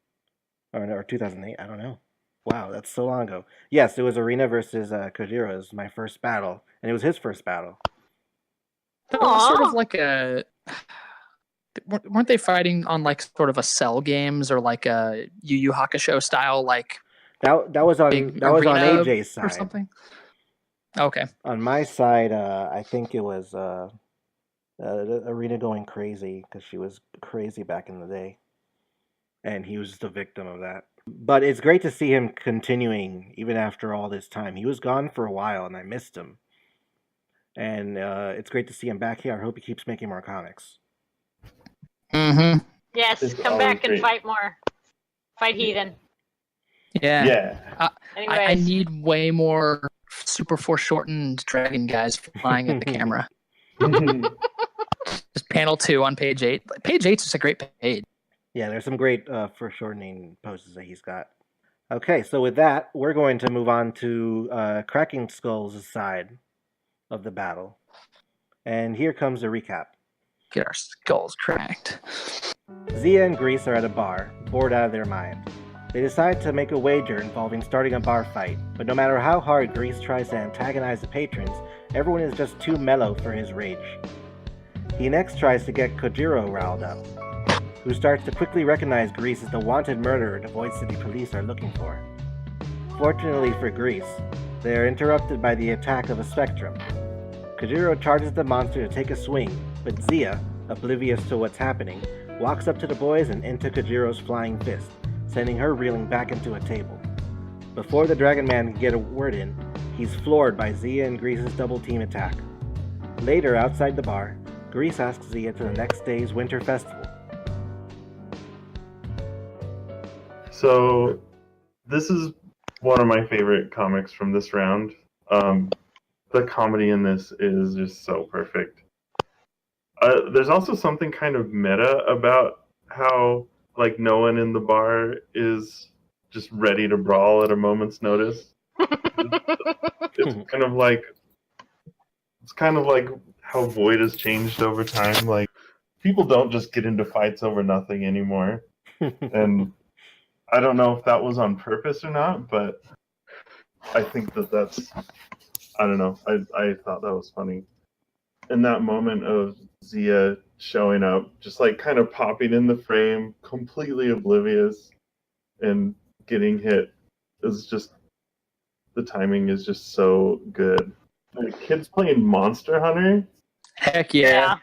or 2008. I don't know. Wow, that's so long ago. Yes, it was Arena versus Kojiro. It was my first battle, and it was his first battle. That was sort Aw. of like weren't they fighting on like sort of a Cell Games or like a Yu Yu Hakusho style like That was on big AJ's or side. something? Okay. On my side, I think it was Arena going crazy because she was crazy back in the day, and he was the victim of that. But it's great to see him continuing even after all this time. He was gone for a while, and I missed him. And it's great to see him back here. I hope he keeps making more comics. Mm-hmm. Yes, It's come always back and great. fight more. Fight Heathen. Yeah. Yeah. Anyways, I need way more super foreshortened dragon guys flying at the camera. Just panel 2 on page 8. Page 8 is just a great page. Yeah, there's some great foreshortening poses that he's got. Okay, so with that, we're going to move on to Cracking Skull's side of the battle. And here comes the recap. Get our skulls cracked. Zia and Grease are at a bar, bored out of their mind. They decide to make a wager involving starting a bar fight, but no matter how hard Grease tries to antagonize the patrons, everyone is just too mellow for his rage. He next tries to get Kojiro riled up, who starts to quickly recognize Grease as the wanted murderer the Void City police are looking for. Fortunately for Grease, they are interrupted by the attack of a spectrum. Kojiro charges the monster to take a swing, but Zia, oblivious to what's happening, walks up to the boys and into Kojiro's flying fist, sending her reeling back into a table. Before the Dragon Man can get a word in, he's floored by Zia and Grease's double team attack. Later, outside the bar, Grease asks Zia to the next day's winter festival. So, this is one of my favorite comics from this round. The comedy in this is just so perfect. There's also something kind of meta about how, like, no one in the bar is just ready to brawl at a moment's notice. It's kind of like how Void has changed over time. Like, people don't just get into fights over nothing anymore. And I don't know if that was on purpose or not, but I think that's I don't know. I thought that was funny. And that moment of Zia showing up, just like kind of popping in the frame, completely oblivious, and getting hit is just, the timing is just so good. The kids playing Monster Hunter. Heck yeah.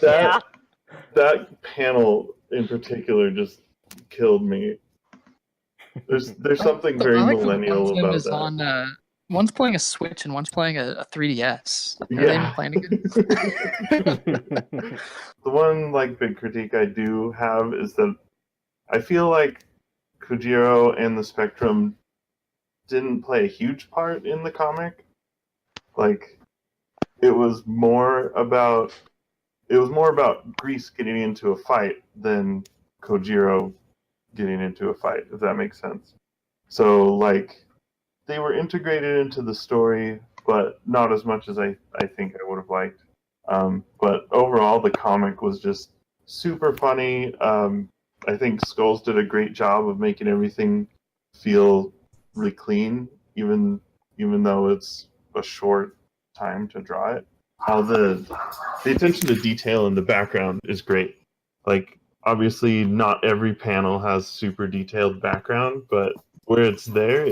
That panel in particular just killed me. There's something very millennial about that. On, one's playing a Switch and one's playing a 3DS. Are they even playing again? The one big critique I do have is that I feel like Kojiro and the Spectrum didn't play a huge part in the comic. It was more about Grease getting into a fight than Kojiro getting into a fight, if that makes sense. So they were integrated into the story, but not as much as I think I would have liked. But overall, the comic was just super funny. I think Skulls did a great job of making everything feel really clean, even though it's a short time to draw it. How the attention to detail in the background is great. Obviously, not every panel has super detailed background, but where it's there,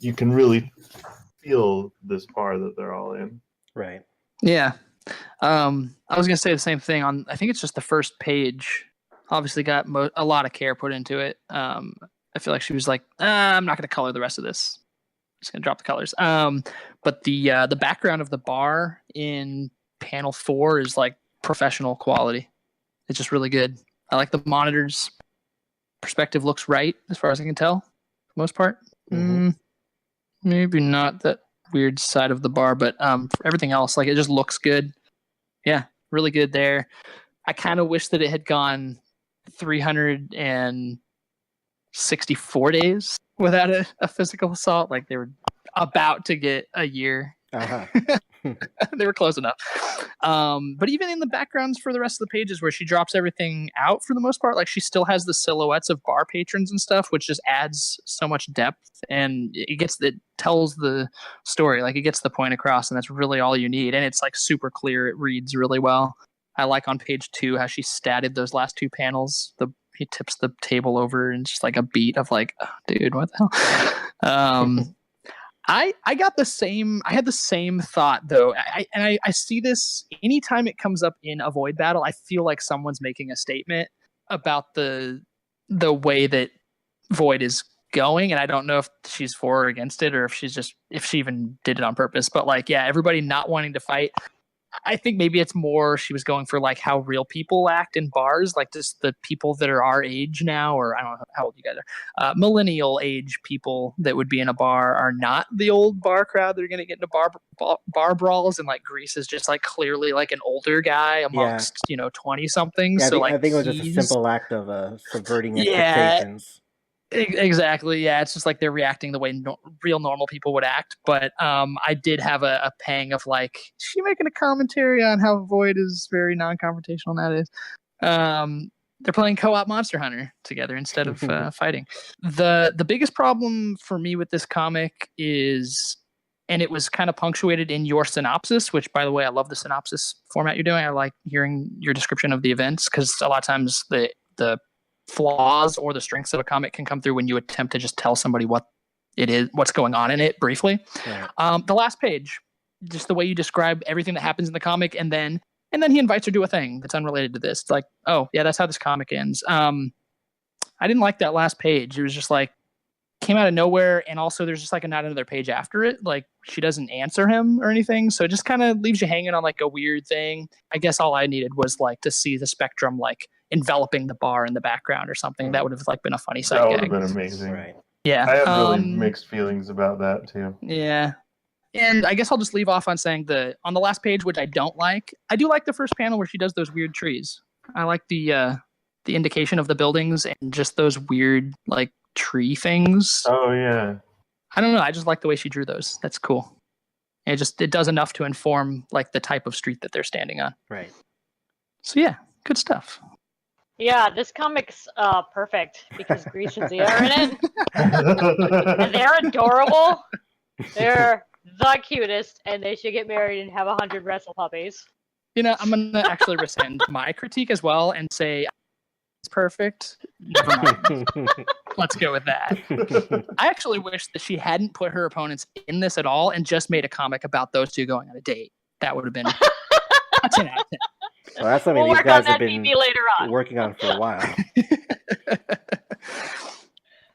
you can really feel this bar that they're all in. Right. Yeah. I was gonna say the same thing on. I think it's just the first page. Obviously, got a lot of care put into it. I feel like she was like, I'm not gonna color the rest of this. I'm just gonna drop the colors. But the background of the bar in panel 4 is professional quality. It's just really good. I like the monitors. Perspective looks right as far as I can tell. For the most part. Mm-hmm. Maybe not that weird side of the bar, but for everything else, it just looks good. Yeah, really good there. I kind of wish that it had gone 364 days without a physical assault. They were about to get a year. Uh-huh. They were close enough. But even in the backgrounds for the rest of the pages where she drops everything out for the most part, she still has the silhouettes of bar patrons and stuff, which just adds so much depth, and it tells the story. It gets the point across, and that's really all you need. And it's super clear. It reads really well. I like on page 2 how she statted those last 2 panels. He tips the table over and just a beat of oh, dude, what the hell? I got the same. I had the same thought though. I see this anytime it comes up in a Void battle. I feel like someone's making a statement about the way that Void is going, and I don't know if she's for or against it, or if she even did it on purpose. But everybody not wanting to fight. I think maybe it's more she was going for how real people act in bars, just the people that are our age now, or I don't know how old you guys are. Millennial age people that would be in a bar are not the old bar crowd that are going to get into bar brawls, and Grease is just clearly an older guy amongst 20 somethings. Yeah, so I think it was just a simple act of subverting expectations. Exactly. Yeah, it's just they're reacting the way real normal people would act. But I did have a pang of is she making a commentary on how Void is very non-confrontational nowadays? They're playing co-op Monster Hunter together instead of fighting. The biggest problem for me with this comic is, and it was kind of punctuated in your synopsis, which, by the way, I love the synopsis format you're doing. I like hearing your description of the events, because a lot of times the flaws or the strengths of a comic can come through when you attempt to just tell somebody what it is, what's going on in it briefly. Right. The last page, just the way you describe everything that happens in the comic, and then he invites her to do a thing that's unrelated to this. It's oh yeah, that's how this comic ends. I didn't like that last page. It was just came out of nowhere, and also there's just not another page after it. She doesn't answer him or anything, so it just kind of leaves you hanging on a weird thing. I guess all I needed was to see the Spectrum enveloping the bar in the background or something. That would have been a funny side gag. That would have been amazing. Right. Yeah. I have really mixed feelings about that too. Yeah. And I guess I'll just leave off on saying on the last page, which I don't like, I do like the first panel where she does those weird trees. I like the indication of the buildings and just those weird tree things. Oh yeah. I don't know. I just like the way she drew those. That's cool. And it does enough to inform the type of street that they're standing on. Right. So yeah, Good stuff. Yeah, this comic's perfect because Grease and Zia are in it. And they're adorable. They're the cutest, and they should get married and have 100 wrestle puppies. You know, I'm gonna actually rescind my critique as well and say it's perfect. Never mind. Let's go with that. I actually wish that she hadn't put her opponents in this at all and just made a comic about those two going on a date. That would have been a 10 out of 10. Well, that's something We'll these work on guys that have been BB later on. working on for a while.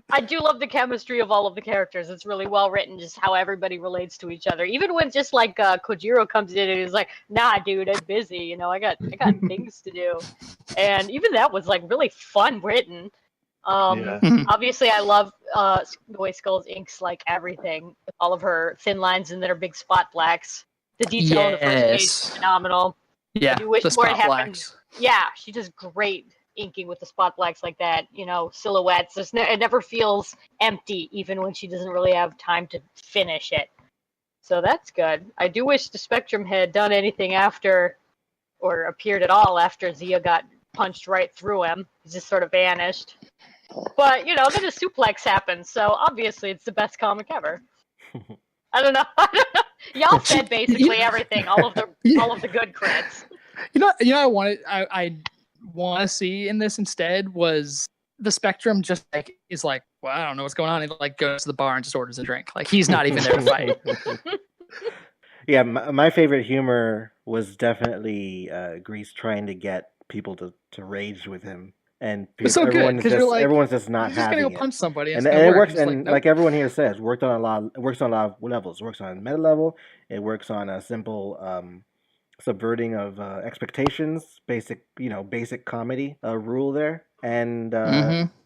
I do love the chemistry of all of the characters. It's really well written, just how everybody relates to each other. Even when just like Kojiro comes in and he's like, "Nah, dude, I'm busy. You know, I got things to do." And even that was like really fun written. Obviously, I love the way Skulls inks like everything, with all of her thin lines and then her big spot blacks. The detail in the first page is phenomenal. Yeah, I do wish the more spot happened. blacks. Yeah, she does great inking with the spot blacks like that. You know, silhouettes. It never feels empty, even when she doesn't really have time to finish it. So that's good. I do wish the Spectrum had done anything after, or appeared at all after Zia got punched right through him. He just sort of vanished. But, you know, then a suplex happened, so obviously it's the best comic ever. I don't know. Y'all said basically everything, all of the good creds. You know, I want to see in this instead was the Spectrum just like is like, well, I don't know what's going on. He like goes to the bar and just orders a drink. Like he's not even there to fight. Yeah, my favorite humor was definitely Grease trying to get people to rage with him. And It's so good because you're like, everyone's just not he's just having gonna go punch somebody, and it's it work. works. It's And nope. like everyone here says, works on a lot of levels. It works on meta level. It works on a simple subverting of expectations, basic comedy rule there. And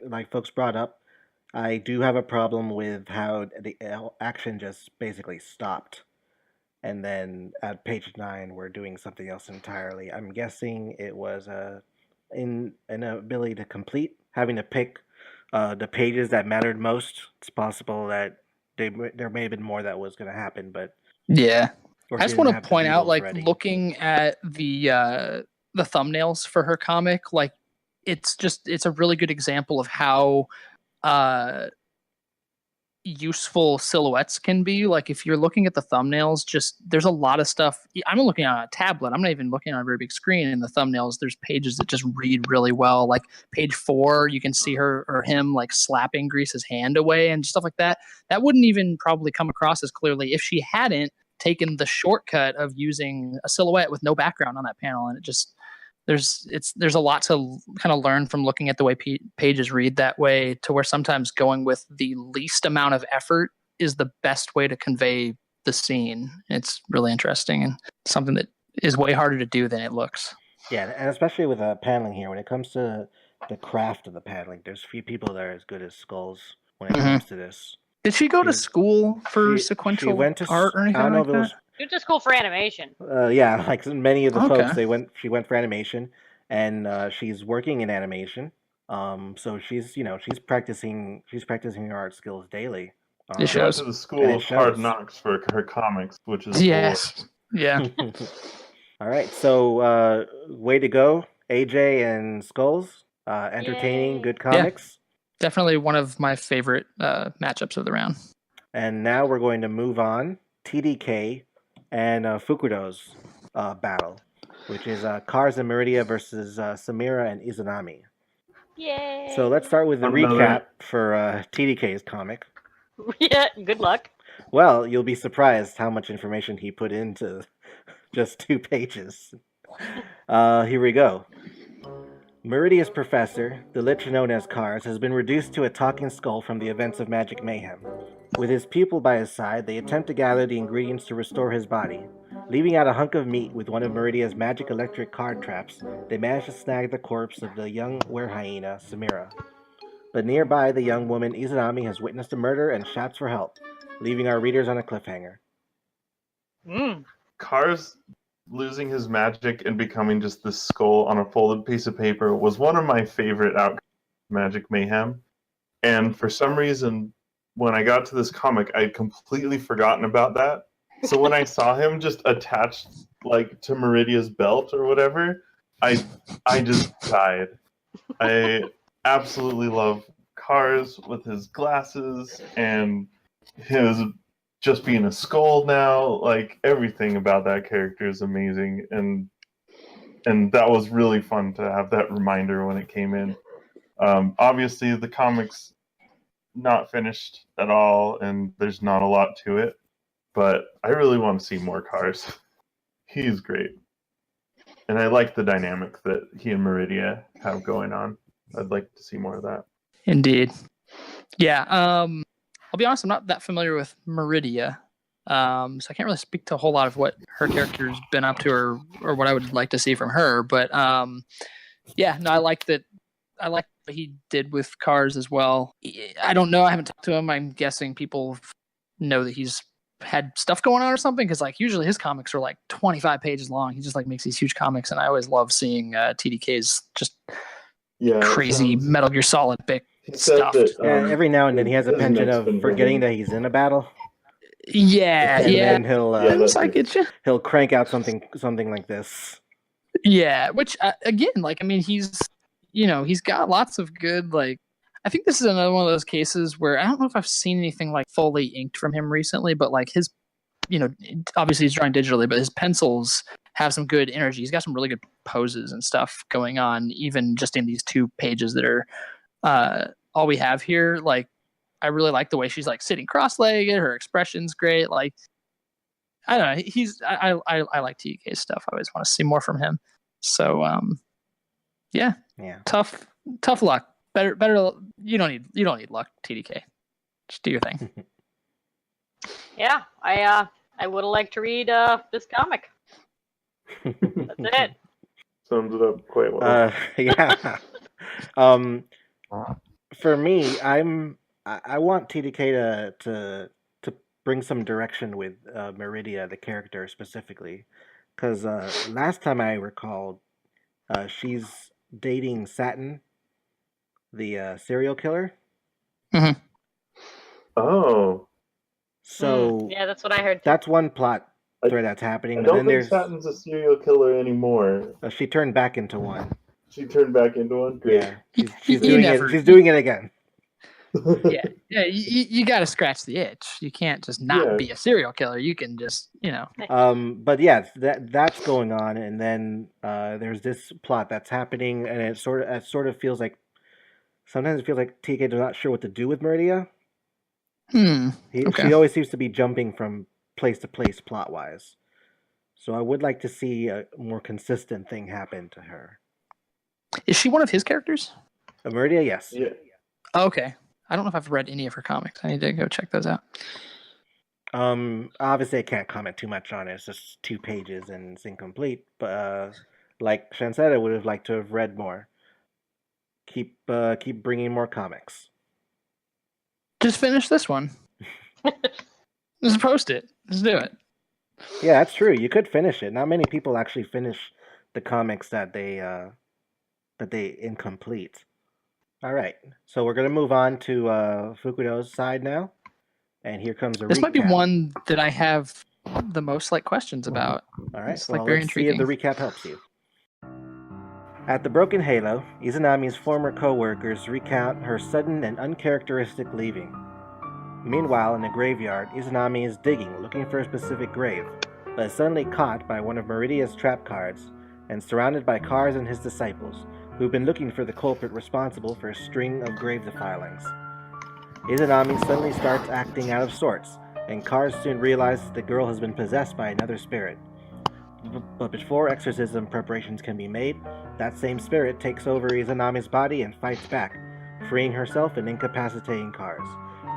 like folks brought up, I do have a problem with how the action just basically stopped. And then at page 9, we're doing something else entirely. I'm guessing it was in an ability to complete, having to pick the pages that mattered most. It's possible that there may have been more that was going to happen, but yeah. I just want to point out, like, looking at the thumbnails for her comic, like it's a really good example of how useful silhouettes can be. Like if you're looking at the thumbnails, just there's a lot of stuff. I'm looking on a tablet. I'm not even looking on a very big screen. In the thumbnails, there's pages that just read really well. Like page 4, you can see her or him like slapping Grease's hand away and stuff like that. That wouldn't even probably come across as clearly if she hadn't taken the shortcut of using a silhouette with no background on that panel. And it just there's a lot to kind of learn from looking at the way pages read that way, to where sometimes going with the least amount of effort is the best way to convey the scene. It's really interesting and something that is way harder to do than it looks. Yeah, and especially with paneling here, when it comes to the craft of the paneling, there's few people that are as good as Skulls when it comes to this. Did she go to school for sequential art or anything like that? She went to school for animation. Yeah, like many of the folks, she went for animation, and she's working in animation. So she's practicing her art skills daily. It shows. She went to the school of hard knocks for her comics, which is yes, yeah. All right, so way to go, AJ and Skulls. Entertaining, good comics. Yeah, definitely one of my favorite matchups of the round. And now we're going to move on. TDK and Fukudo's battle, which is Cars and Meridia versus Samira and Izanami. Yay! So let's start with the recap for TDK's comic. Yeah, good luck. Well, you'll be surprised how much information he put into just 2 pages. Here we go. Meridia's professor, the Lich known as Cars, has been reduced to a talking skull from the events of Magic Mayhem. With his pupil by his side, they attempt to gather the ingredients to restore his body. Leaving out a hunk of meat with one of Meridia's magic electric card traps, they manage to snag the corpse of the young were-hyena, Samira. But nearby, the young woman Izanami has witnessed a murder and shouts for help, leaving our readers on a cliffhanger. Cars losing his magic and becoming just this skull on a folded piece of paper was one of my favorite outcomes of Magic Mayhem. And for some reason, when I got to this comic, I'd completely forgotten about that. So when I saw him just attached like to Meridia's belt or whatever, I just died. I absolutely love Cars with his glasses and his just being a skull now. Like, everything about that character is amazing, and that was really fun to have that reminder when it came in. Obviously, the comic's not finished at all, and there's not a lot to it, but I really want to see more Cars. He's great. And I like the dynamic that he and Meridia have going on. I'd like to see more of that. Indeed. Yeah. I'll be honest, I'm not that familiar with Meridia. So I can't really speak to a whole lot of what her character's been up to or what I would like to see from her. But yeah, no, I like that. I like what he did with Cars as well. I don't know. I haven't talked to him. I'm guessing people know that he's had stuff going on or something, because like usually his comics are like 25 pages long. He just like makes these huge comics, and I always love seeing TDK's just crazy Metal Gear Solid big stuff. Every now and then he has a penchant of forgetting that he's in a battle. Yeah, and yeah. then he'll I get you. He'll crank out something like this. Yeah, which again, like, I mean, he's got lots of good, like, I think this is another one of those cases where I don't know if I've seen anything like fully inked from him recently, but like his, obviously he's drawing digitally, but his pencils have some good energy. He's got some really good poses and stuff going on, even just in these 2 pages that are all we have here. Like, I really like the way she's like sitting cross-legged. Her expression's great. Like, I don't know. I like TDK's stuff. I always want to see more from him. So, yeah. Tough luck. Better. You don't need luck, TDK. Just do your thing. Yeah, I would have liked to read this comic. That's it. Sums it up quite well. Yeah. For me, I want TDK to bring some direction with Meridia, the character specifically, because last time I recalled, she's dating Satin, the serial killer. Mm-hmm. Oh. So yeah, that's what I heard. That's one plot thread that's happening. I But don't then think there's Satin's a serial killer anymore. She turned back into one. She turned back into one. Great. Yeah, she's doing it. She's doing it again. Yeah. You got to scratch the itch. You can't just not be a serial killer. You can just, But yeah, that's going on, and then there's this plot that's happening, and it sort of feels like sometimes it feels like TK is not sure what to do with Meridia. She always seems to be jumping from place to place plot wise. So I would like to see a more consistent thing happen to her. Is she one of his characters? Meridia, yes. Yeah. Okay. I don't know if I've read any of her comics. I need to go check those out. Obviously I can't comment too much on it. It's just 2 pages and it's incomplete. But like Shen said, I would have liked to have read more. Keep bringing more comics. Just finish this one. Just post it. Just do it. Yeah, that's true. You could finish it. Not many people actually finish the comics that they incomplete. All right, so we're gonna move on to Fukudo's side now, and here comes a recap. This might be one that I have the most questions about. All right, it's well, very let's intriguing. see if the recap helps you. At the Broken Halo, Izanami's former co-workers recount her sudden and uncharacteristic leaving. Meanwhile, in the graveyard, Izanami is digging, looking for a specific grave, but is suddenly caught by one of Meridia's trap cards and surrounded by Cars and his disciples, who've been looking for the culprit responsible for a string of grave defilings. Izanami suddenly starts acting out of sorts, and Cars soon realizes the girl has been possessed by another spirit. But before exorcism preparations can be made, that same spirit takes over Izanami's body and fights back, freeing herself and incapacitating Cars.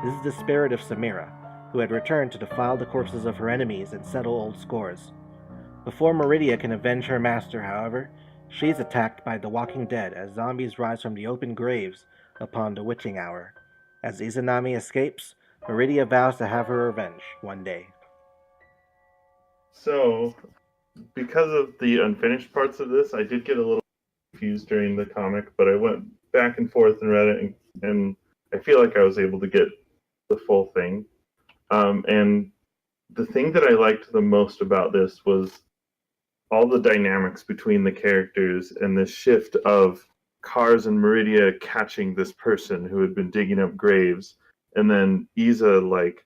This is the spirit of Samira, who had returned to defile the corpses of her enemies and settle old scores. Before Meridia can avenge her master, however, she is attacked by the walking dead as zombies rise from the open graves upon the witching hour. As Izanami escapes, Meridia vows to have her revenge one day. So, because of the unfinished parts of this, I did get a little confused during the comic, but I went back and forth and read it, and I feel like I was able to get the full thing. And the thing that I liked the most about this was all the dynamics between the characters and the shift of Kars and Meridia catching this person who had been digging up graves, and then Iza like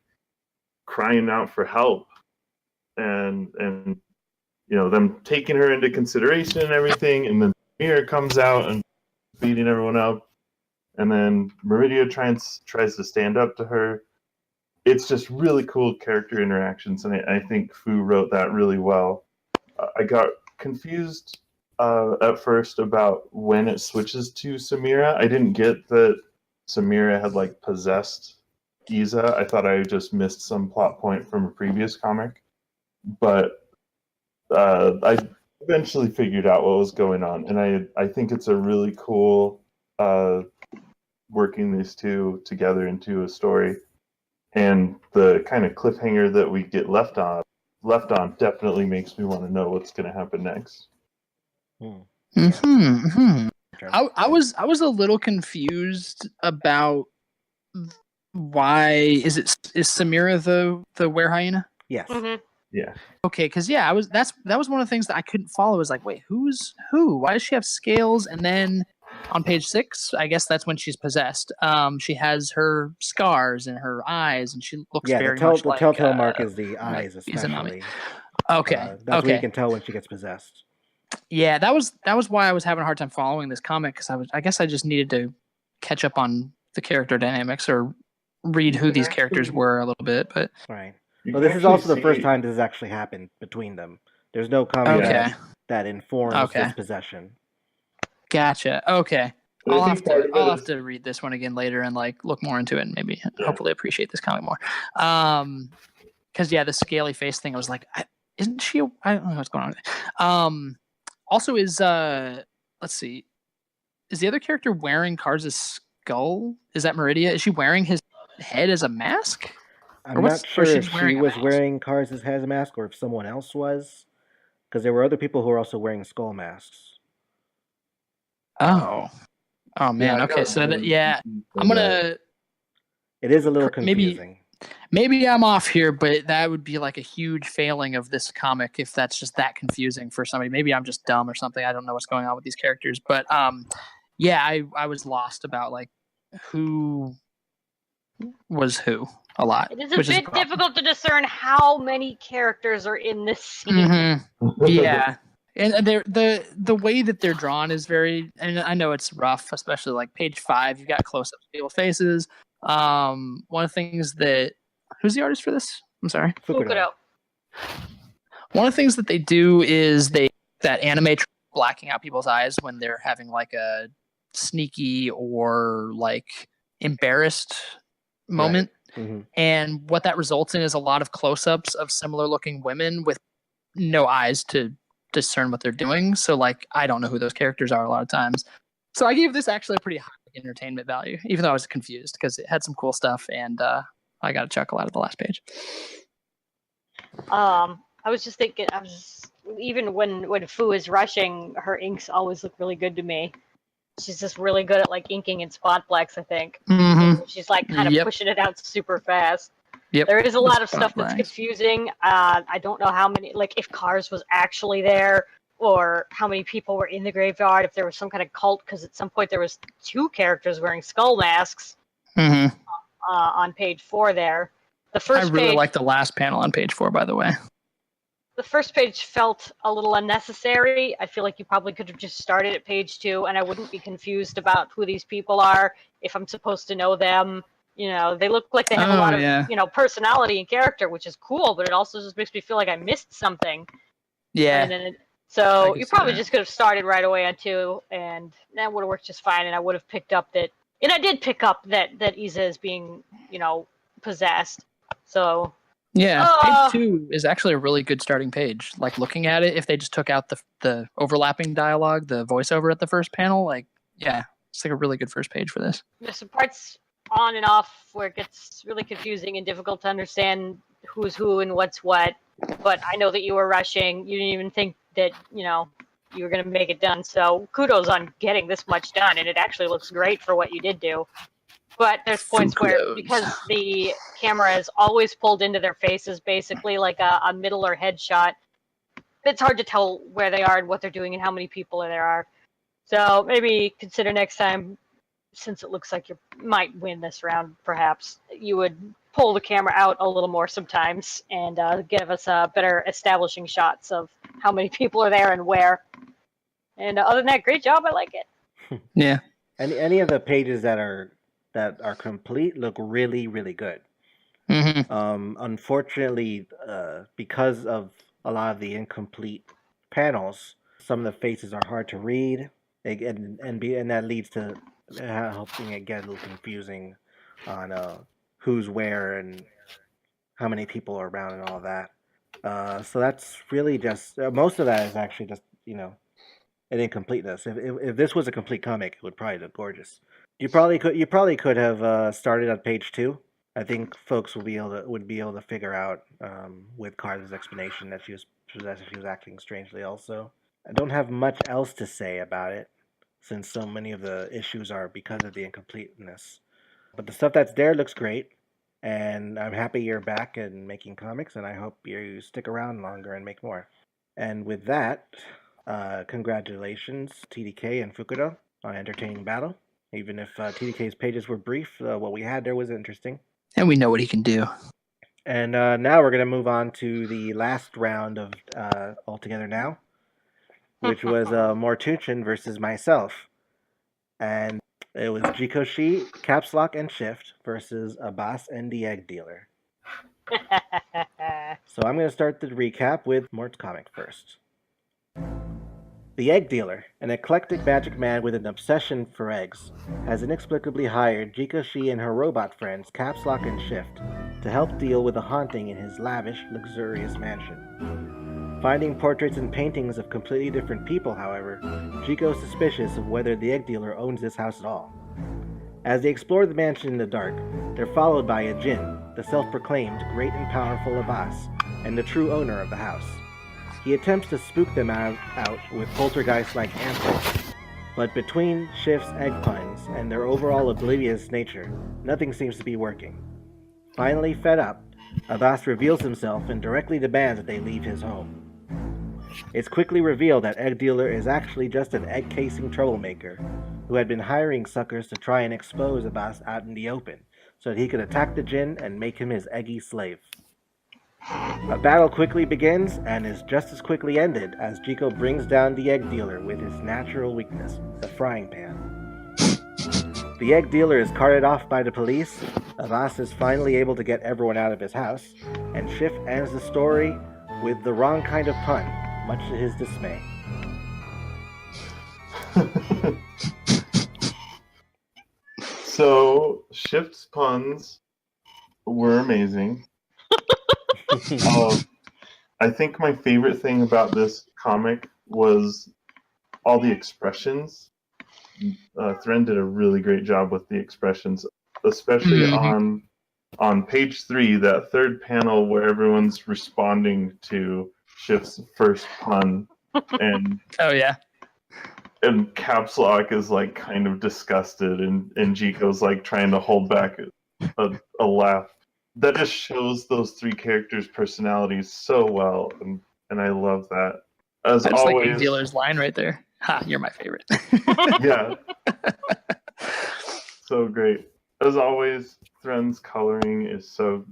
crying out for help, and them taking her into consideration and everything, and then Samira comes out and beating everyone up, and then Meridia tries to stand up to her. It's just really cool character interactions, and I think Fu wrote that really well. I got confused at first about when it switches to Samira. I didn't get that Samira had like possessed Iza. I thought I just missed some plot point from a previous comic, but I eventually figured out what was going on, and I think it's a really cool working these two together into a story, and the kind of cliffhanger that we get left on definitely makes me want to know what's going to happen next. I was a little confused about why is Samira the were hyena? Yes. Mm-hmm. Yeah. Okay, because that was one of the things that I couldn't follow. Is like, wait, who's who? Why does she have scales? And then on page 6, I guess that's when she's possessed. She has her scars and her eyes, and she looks very much like the telltale mark is the eyes, Izanami. especially. Okay, That's where you can tell when she gets possessed. Yeah, that was why I was having a hard time following this comic, because I guess I just needed to catch up on the character dynamics or read who these characters were a little bit. But right. Well, this is also the first time this has actually happened between them. There's no comic that informs this possession. Gotcha. Okay. I'll have to read this one again later and like look more into it and maybe hopefully appreciate this comic more. Because the scaly face thing, I was like, isn't she? I don't know what's going on. Also, is let's see, is the other character wearing Kars' skull? Is that Meridia? Is she wearing his head as a mask? I'm not sure if she was wearing Kars' head as a mask or if someone else was, because there were other people who were also wearing skull masks. Oh man. Okay, so I'm gonna. It is a little confusing. Maybe I'm off here, but that would be like a huge failing of this comic if that's just that confusing for somebody. Maybe I'm just dumb or something. I don't know what's going on with these characters, but I was lost about like who was who a lot. It is a bit difficult to discern how many characters are in this scene. Mm-hmm. Yeah. And the way that they're drawn is very, and I know it's rough, especially like page 5, you've got close-ups of people's faces. One of the things that, who's the artist for this? I'm sorry. Fukudo. One of the things that they do is that anime blacking out people's eyes when they're having like a sneaky or like embarrassed moment. Right. Mm-hmm. And what that results in is a lot of close-ups of similar looking women with no eyes to discern what they're doing. So like, I don't know who those characters are a lot of times. So I gave this actually a pretty high entertainment value, even though I was confused because it had some cool stuff and I got a chuckle out of the last page. I was just thinking, even when Fu is rushing, her inks always look really good to me. She's just really good at like inking in spot blacks, I think. Mm-hmm. She's like kind of pushing it out super fast. Yep. There is a lot of stuff that's confusing. I don't know how many, like if Kars was actually there or how many people were in the graveyard, if there was some kind of cult, because at some point there was 2 characters wearing skull masks on page 4 there. The first I really like the last panel on page 4, by the way. The first page felt a little unnecessary. I feel like you probably could have just started at page 2 and I wouldn't be confused about who these people are if I'm supposed to know them. You know, they look like they have a lot of, personality and character, which is cool, but it also just makes me feel like I missed something. Yeah. So you probably just could have started right away on 2, and that would have worked just fine, and I would have picked up that. And I did pick up that Iza is being, possessed. So. Yeah, page 2 is actually a really good starting page. Like, looking at it, if they just took out the overlapping dialogue, the voiceover at the first panel, it's like a really good first page for this. There's some parts on and off where it gets really confusing and difficult to understand who's who and what's what. But I know that you were rushing. You didn't even think that, you were going to make it done. So kudos on getting this much done. And it actually looks great for what you did do. But there's points where, because the camera is always pulled into their faces, basically like a middle or headshot, it's hard to tell where they are and what they're doing and how many people there are. So maybe consider next time, since it looks like you might win this round, perhaps you would pull the camera out a little more sometimes and give us better establishing shots of how many people are there and where. And other than that, great job. I like it. Yeah. Any of the pages that are complete look really, really good. Mm-hmm. Unfortunately, because of a lot of the incomplete panels, some of the faces are hard to read, and that leads to helping it get a little confusing on who's where and how many people are around and all that. So that's really just most of that is actually just an incompleteness. If this was a complete comic, it would probably look gorgeous. You probably could have started on page 2. I think folks would be able to figure out with Carla's explanation that she was possessed, she was acting strangely. Also, I don't have much else to say about it since so many of the issues are because of the incompleteness. But the stuff that's there looks great, and I'm happy you're back and making comics, and I hope you stick around longer and make more. And with that, congratulations TDK and Fukuda on entertaining battle. Even if TDK's pages were brief, what we had there was interesting. And we know what he can do. And now we're going to move on to the last round of Altogether Now, which was Mortuchin versus myself. And it was Jiko, Capslock, and Shift versus Abbas and the Egg Dealer. So I'm going to start the recap with Mort's comic first. The Egg Dealer, an eclectic magic man with an obsession for eggs, has inexplicably hired Jiko and her robot friends Capslock and Shift to help deal with a haunting in his lavish, luxurious mansion. Finding portraits and paintings of completely different people, however, Jiko is suspicious of whether the Egg Dealer owns this house at all. As they explore the mansion in the dark, they're followed by a djinn, the self-proclaimed great and powerful Abbas, and the true owner of the house. He attempts to spook them out with poltergeist-like answers, but between Shift's egg puns and their overall oblivious nature, nothing seems to be working. Finally fed up, Abbas reveals himself and directly demands that they leave his home. It's quickly revealed that Egg Dealer is actually just an egg-casing troublemaker who had been hiring suckers to try and expose Abbas out in the open so that he could attack the djinn and make him his eggy slave. A battle quickly begins and is just as quickly ended as Jiko brings down the Egg Dealer with his natural weakness, the frying pan. The Egg Dealer is carted off by the police, Abbas is finally able to get everyone out of his house, and Shift ends the story with the wrong kind of pun, much to his dismay. So, Shift's puns were amazing. I think my favorite thing about this comic was all the expressions. Thren did a really great job with the expressions, especially on page 3, that third panel where everyone's responding to Shift's first pun, and Oh yeah. And Capslock is like kind of disgusted, and Jiko's like trying to hold back a laugh. That just shows those 3 characters' personalities so well, and I love that. As That's always, like Egg Dealer's line right there. Ha, you're my favorite. yeah, so great. As always, Thren's coloring is so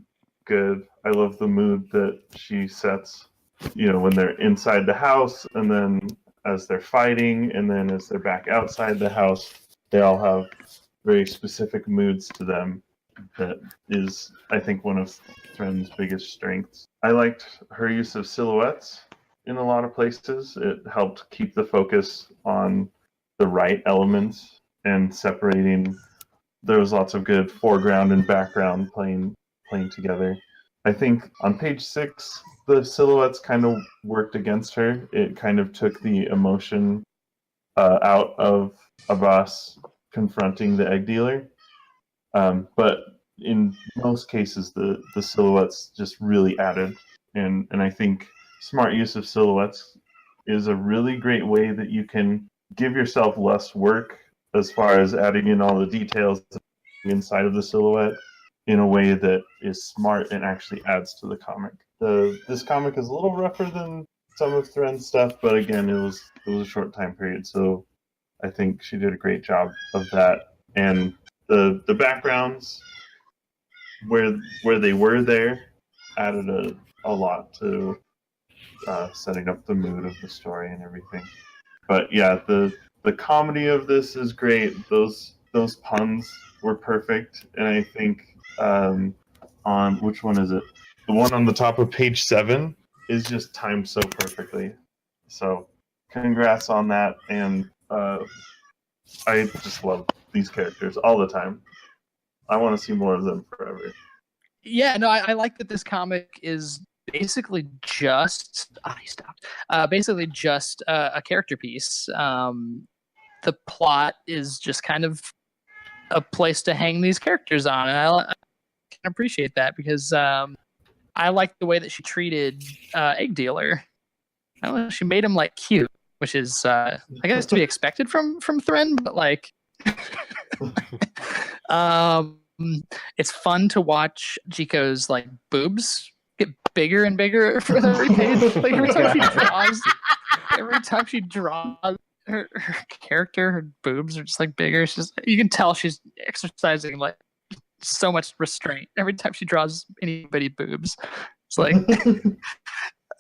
good. I love the mood that she sets, when they're inside the house, and then as they're fighting, and then as they're back outside the house, they all have very specific moods to them. That is, I think, one of Thren's biggest strengths. I liked her use of silhouettes in a lot of places. It helped keep the focus on the right elements and separating. There was lots of good foreground and background playing together. I think on page 6, the silhouettes kind of worked against her. It kind of took the emotion out of Abbas confronting the Egg Dealer. But in most cases, the silhouettes just really added. And I think smart use of silhouettes is a really great way that you can give yourself less work as far as adding in all the details inside of the silhouette in a way that is smart and actually adds to the comic. This comic is a little rougher than some of Thren's stuff, but again, it was a short time period, so I think she did a great job of that. And the backgrounds where they were there added a lot to setting up the mood of the story and everything. But yeah, the comedy of this is great. Those puns were perfect, and I think on which one is it? The one on the top of page 7 is just timed so perfectly. So, congrats on that, and I just love these characters all the time. I want to see more of them forever. Yeah, no, I like that this comic is basically just he stopped. Basically just a character piece. The plot is just kind of a place to hang these characters on, and I can appreciate that because I like the way that she treated Egg Dealer. I don't know, she made him like cute, which is I guess to be expected from Thren, but like it's fun to watch Jiko's like boobs get bigger and bigger for every page. Like every time she draws her character, her boobs are just like bigger. You can tell she's exercising like so much restraint every time she draws anybody boobs. It's like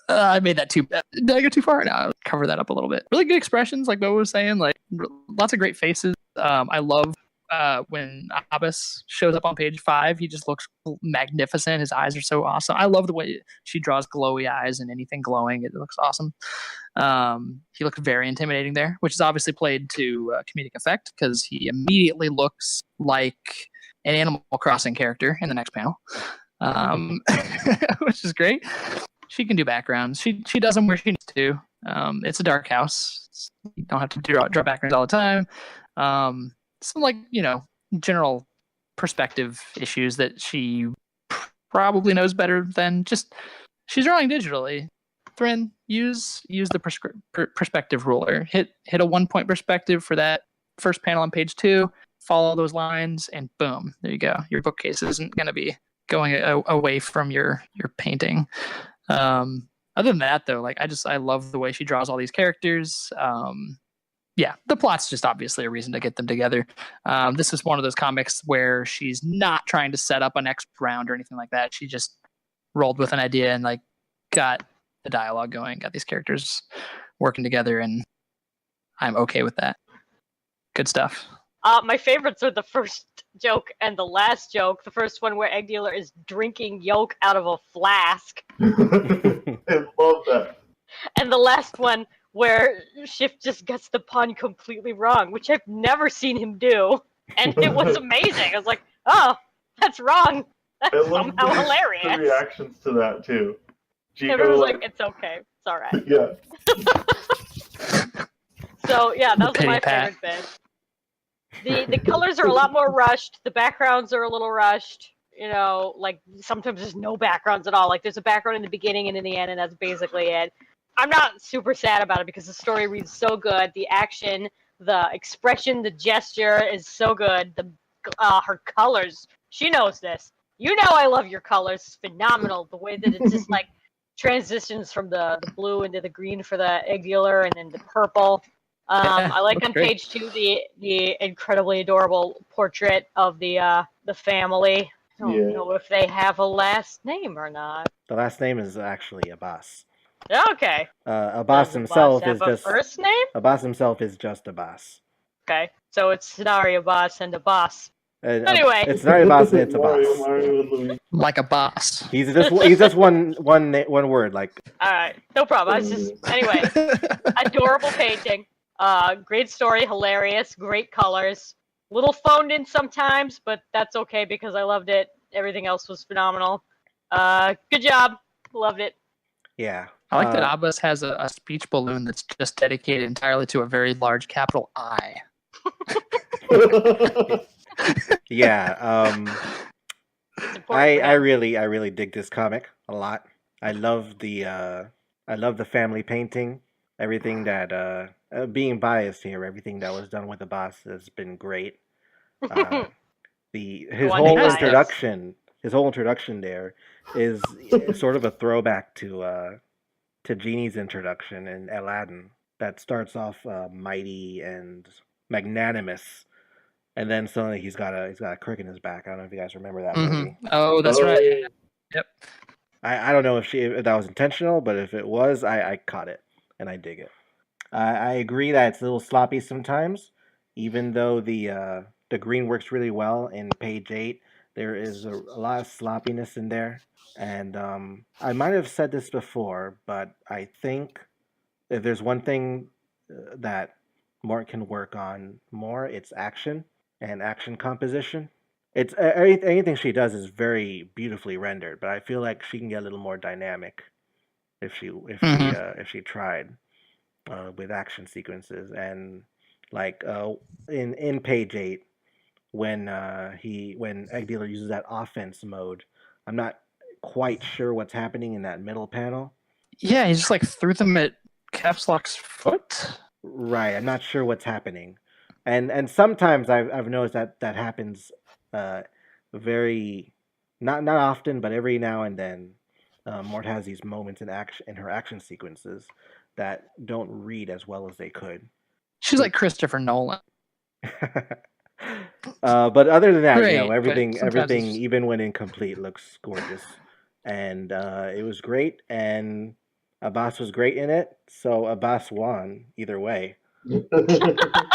I made that too. Did I go too far? No, I'll cover that up a little bit. Really good expressions, like Bobo was saying. Like lots of great faces. I love when Abbas shows up on page 5. He just looks magnificent. His eyes are so awesome. I love the way she draws glowy eyes and anything glowing. It looks awesome. He looks very intimidating there, which is obviously played to comedic effect because he immediately looks like an Animal Crossing character in the next panel, which is great. She can do backgrounds. She does them where she needs to. It's a dark house. You don't have to draw backgrounds all the time. Some like, general perspective issues that she probably knows better than just she's drawing digitally. Thren, use the perspective ruler. Hit a 1-point perspective for that first panel on page 2. Follow those lines, and boom, there you go. Your bookcase isn't going to be going away from your painting. Other than that, though, like I love the way she draws all these characters. Yeah, the plot's just obviously a reason to get them together. This is one of those comics where she's not trying to set up a next round or anything like that. She just rolled with an idea and like got the dialogue going, got these characters working together, and I'm okay with that. Good stuff. My favorites are the first joke and the last joke. The first one where Egg Dealer is drinking yolk out of a flask. I love that. And the last one where Shift just gets the pun completely wrong, which I've never seen him do. And it was amazing. I was like, oh, that's wrong. That's somehow hilarious. The reactions to that, too. Jiko, everyone's like, it's okay. It's all right. Yeah. So, yeah, that was my favorite bit. The colors are a lot more rushed. The backgrounds are a little rushed. Like sometimes there's no backgrounds at all. Like there's a background in the beginning and in the end, and that's basically it. I'm not super sad about it because the story reads so good. The action, the expression, the gesture is so good. Her colors, she knows this. I love your colors. It's phenomenal. The way that it's just like transitions from the blue into the green for the Egg Dealer and then the purple. I like on page 2 the incredibly adorable portrait of the family. I don't know if they have a last name or not. The last name is actually Abbas. Okay. Abbas himself is just first name. Abbas himself is just Abbas. Okay, so it's Satari, Abbas, and Abbas. Anyway, it's not Abbas, it's Abbas. Like a boss. He's just one word. Like. All right, no problem. Anyway, adorable painting. Great story, hilarious, great colors. Little phoned in sometimes, but that's okay because I loved it. Everything else was phenomenal. Good job. Loved it. Yeah. I like that Abbas has a speech balloon that's just dedicated entirely to a very large capital I. Yeah. I really dig this comic a lot. I love the family painting. Everything that being biased here, everything that was done with the boss has been great. His whole introduction there is sort of a throwback to to Genie's introduction in Aladdin that starts off mighty and magnanimous, and then suddenly he's got a crick in his back. I don't know if you guys remember that movie. Oh, that's right. Yep. I don't know if that was intentional, but if it was, I caught it and I dig it. I agree that it's a little sloppy sometimes, even though the green works really well in page 8. There is a lot of sloppiness in there, and I might have said this before, but I think if there's one thing that Mort can work on more, it's action and action composition. It's anything she does is very beautifully rendered, but I feel like she can get a little more dynamic if she tried with action sequences. And like in page 8, when Egg Dealer uses that offense mode, I'm not quite sure what's happening in that middle panel. Yeah, he just like threw them at Capslock's foot. Right, I'm not sure what's happening, and sometimes I've noticed that happens very not often, but every now and then. Mort has these moments in her action sequences that don't read as well as they could. She's like Christopher Nolan. But other than that, Great, everything, it's... even when incomplete, looks gorgeous, and it was great, and Abbas was great in it, so Abbas won either way.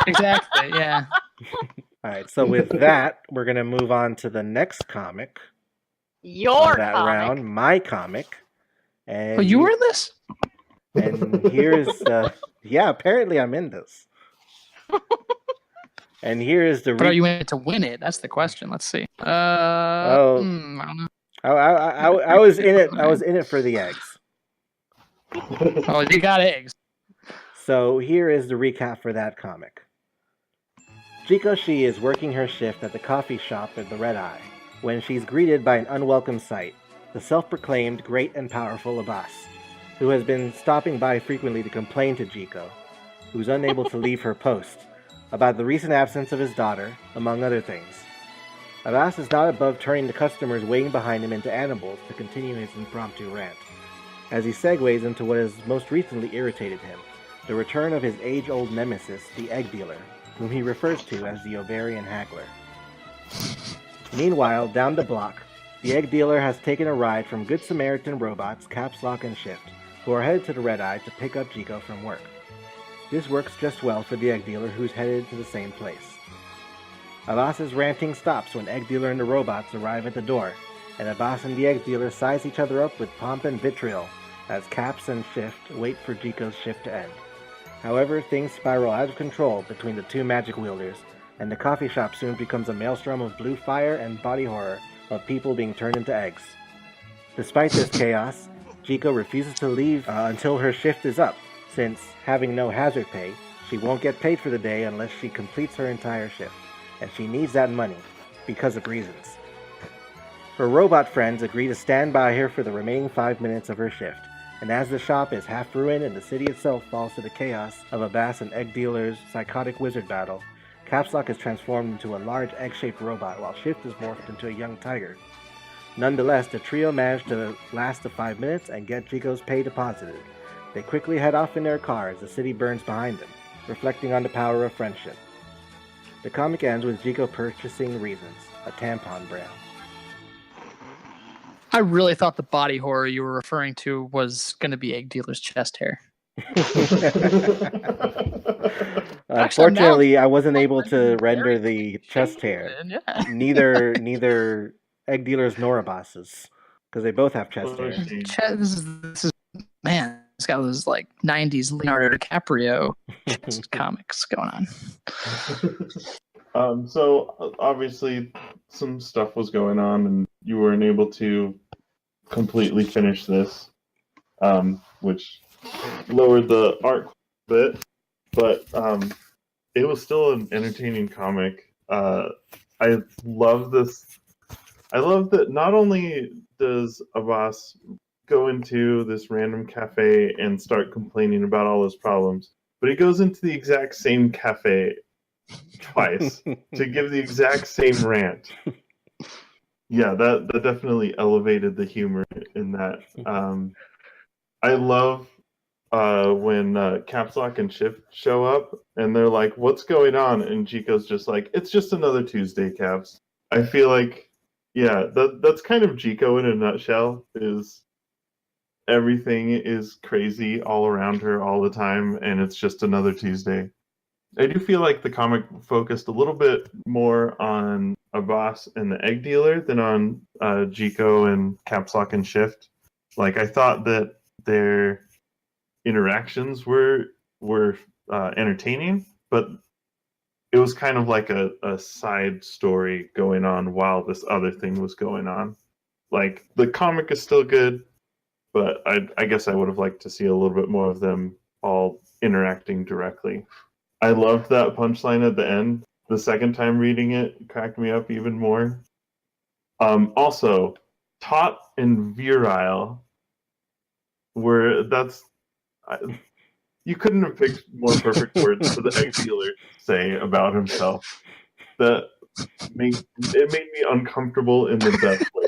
Exactly, yeah. All right, so with that, we're gonna move on to the next comic. Round, my comic. And you were in this? And here's yeah, apparently I'm in this. And here is the. But are you in it to win it? That's the question. Let's see. I don't know. I was in it. I was in it for the eggs. Oh, you got eggs. So here is the recap for that comic. Jiko Shi is working her shift at the coffee shop at the Red Eye when she's greeted by an unwelcome sight: the self-proclaimed great and powerful Abbas, who has been stopping by frequently to complain to Jiko, who's unable to leave her post, about the recent absence of his daughter, among other things. Abbas is not above turning the customers waiting behind him into animals to continue his impromptu rant, as he segues into what has most recently irritated him: the return of his age-old nemesis, the Egg Dealer, whom he refers to as the Ovarian Haggler. Meanwhile, down the block, the Egg Dealer has taken a ride from Good Samaritan robots Capslock and Shift, who are headed to the Red Eye to pick up Jiko from work. This works just well for the Egg Dealer, who's headed to the same place. Abbas's ranting stops when Egg Dealer and the robots arrive at the door, and Abbas and the Egg Dealer size each other up with pomp and vitriol as Caps and Shift wait for Jiko's shift to end. However, things spiral out of control between the two magic wielders, and the coffee shop soon becomes a maelstrom of blue fire and body horror of people being turned into eggs. Despite this chaos, Jiko refuses to leave until her shift is up, since, having no hazard pay, she won't get paid for the day unless she completes her entire shift, and she needs that money, because of reasons. Her robot friends agree to stand by her for the remaining 5 minutes of her shift, and as the shop is half ruined and the city itself falls to the chaos of Abbas and Egg Dealer's psychotic wizard battle, Capslock is transformed into a large egg-shaped robot while Shift is morphed into a young tiger. Nonetheless, the trio manage to last the 5 minutes and get Jiko's pay deposited. They quickly head off in their car as the city burns behind them, reflecting on the power of friendship. The comic ends with Jiko purchasing Reasons, a tampon brand. I really thought the body horror you were referring to was going to be Egg Dealer's chest hair. Unfortunately, I wasn't able to render the chest hair. Yeah. Neither Egg Dealers nor Abbas's, because they both have chest hair. This is man. It's got those like '90s Leonardo DiCaprio chest comics going on. So obviously, some stuff was going on, and you weren't able to completely finish this, which lowered the art a bit, but it was still an entertaining comic. I love this. I love that not only does Abbas go into this random cafe and start complaining about all his problems, but he goes into the exact same cafe twice to give the exact same rant. Yeah, that definitely elevated the humor in that. I love when Capslock and Shift show up, and they're like, "What's going on?" And Jiko's just like, "It's just another Tuesday, Caps." I feel like, yeah, that's kind of Jiko in a nutshell. Is everything is crazy all around her all the time, and it's just another Tuesday. I do feel like the comic focused a little bit more on Abbas and the egg dealer than on Jiko and Capslock and Shift. Like, I thought that their interactions were entertaining, but it was kind of like a side story going on while this other thing was going on. Like, the comic is still good, but I guess I would have liked to see a little bit more of them all interacting directly. I loved that punchline at the end. The second time reading it cracked me up even more. Also, taut and virile you couldn't have picked more perfect words for the egg dealer to say about himself. It made me uncomfortable in the best way.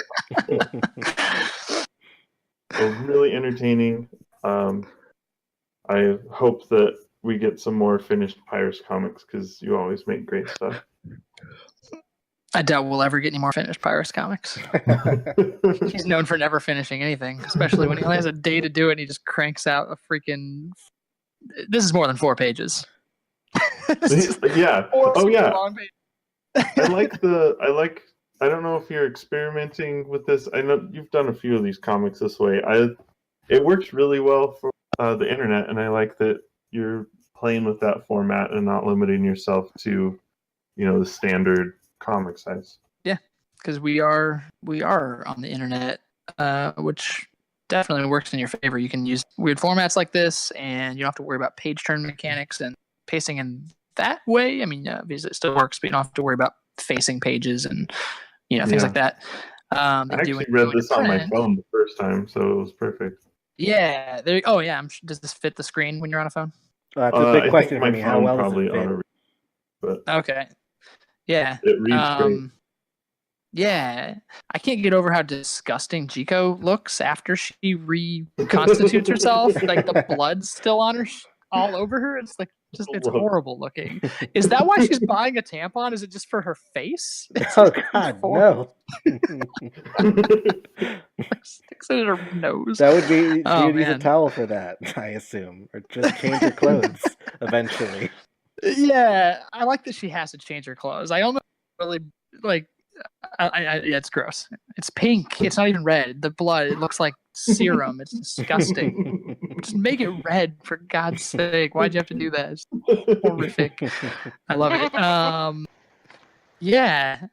Really entertaining. I hope that we get some more finished Pyrus comics because you always make great stuff. I doubt we'll ever get any more finished Pyrus comics. He's known for never finishing anything, especially when he only has a day to do it and he just cranks out a freaking... This is more than 4 pages. Yeah. Oh, yeah. Long page. I don't know if you're experimenting with this. I know you've done a few of these comics this way. It works really well for the internet, and I like that you're playing with that format and not limiting yourself to, the standard comic size. Yeah, because we are on the internet, which definitely works in your favor. You can use weird formats like this, and you don't have to worry about page turn mechanics and pacing in that way. I mean, obviously it still works, but you don't have to worry about facing pages and things like that. I actually read this on my phone the first time, so it was perfect. Yeah. Does this fit the screen when you're on a phone? That's a big question for me. How well does it fit? But okay. Yeah. It reads great. Yeah. I can't get over how disgusting Jiko looks after she reconstitutes herself. Like the blood's still on her, all over her. It's like it's horrible looking. Is that why she's buying a tampon? Is it just for her face? Oh God, no. Sticks it in her nose. That would be she'd use a towel for that, I assume, or just change her clothes eventually. Yeah, I like that she has to change her clothes. I almost really like. Yeah, it's gross. It's pink. It's not even red. The blood, it looks like serum. It's disgusting. Just make it red, for God's sake. Why'd you have to do that? It's horrific. I love it. Yeah.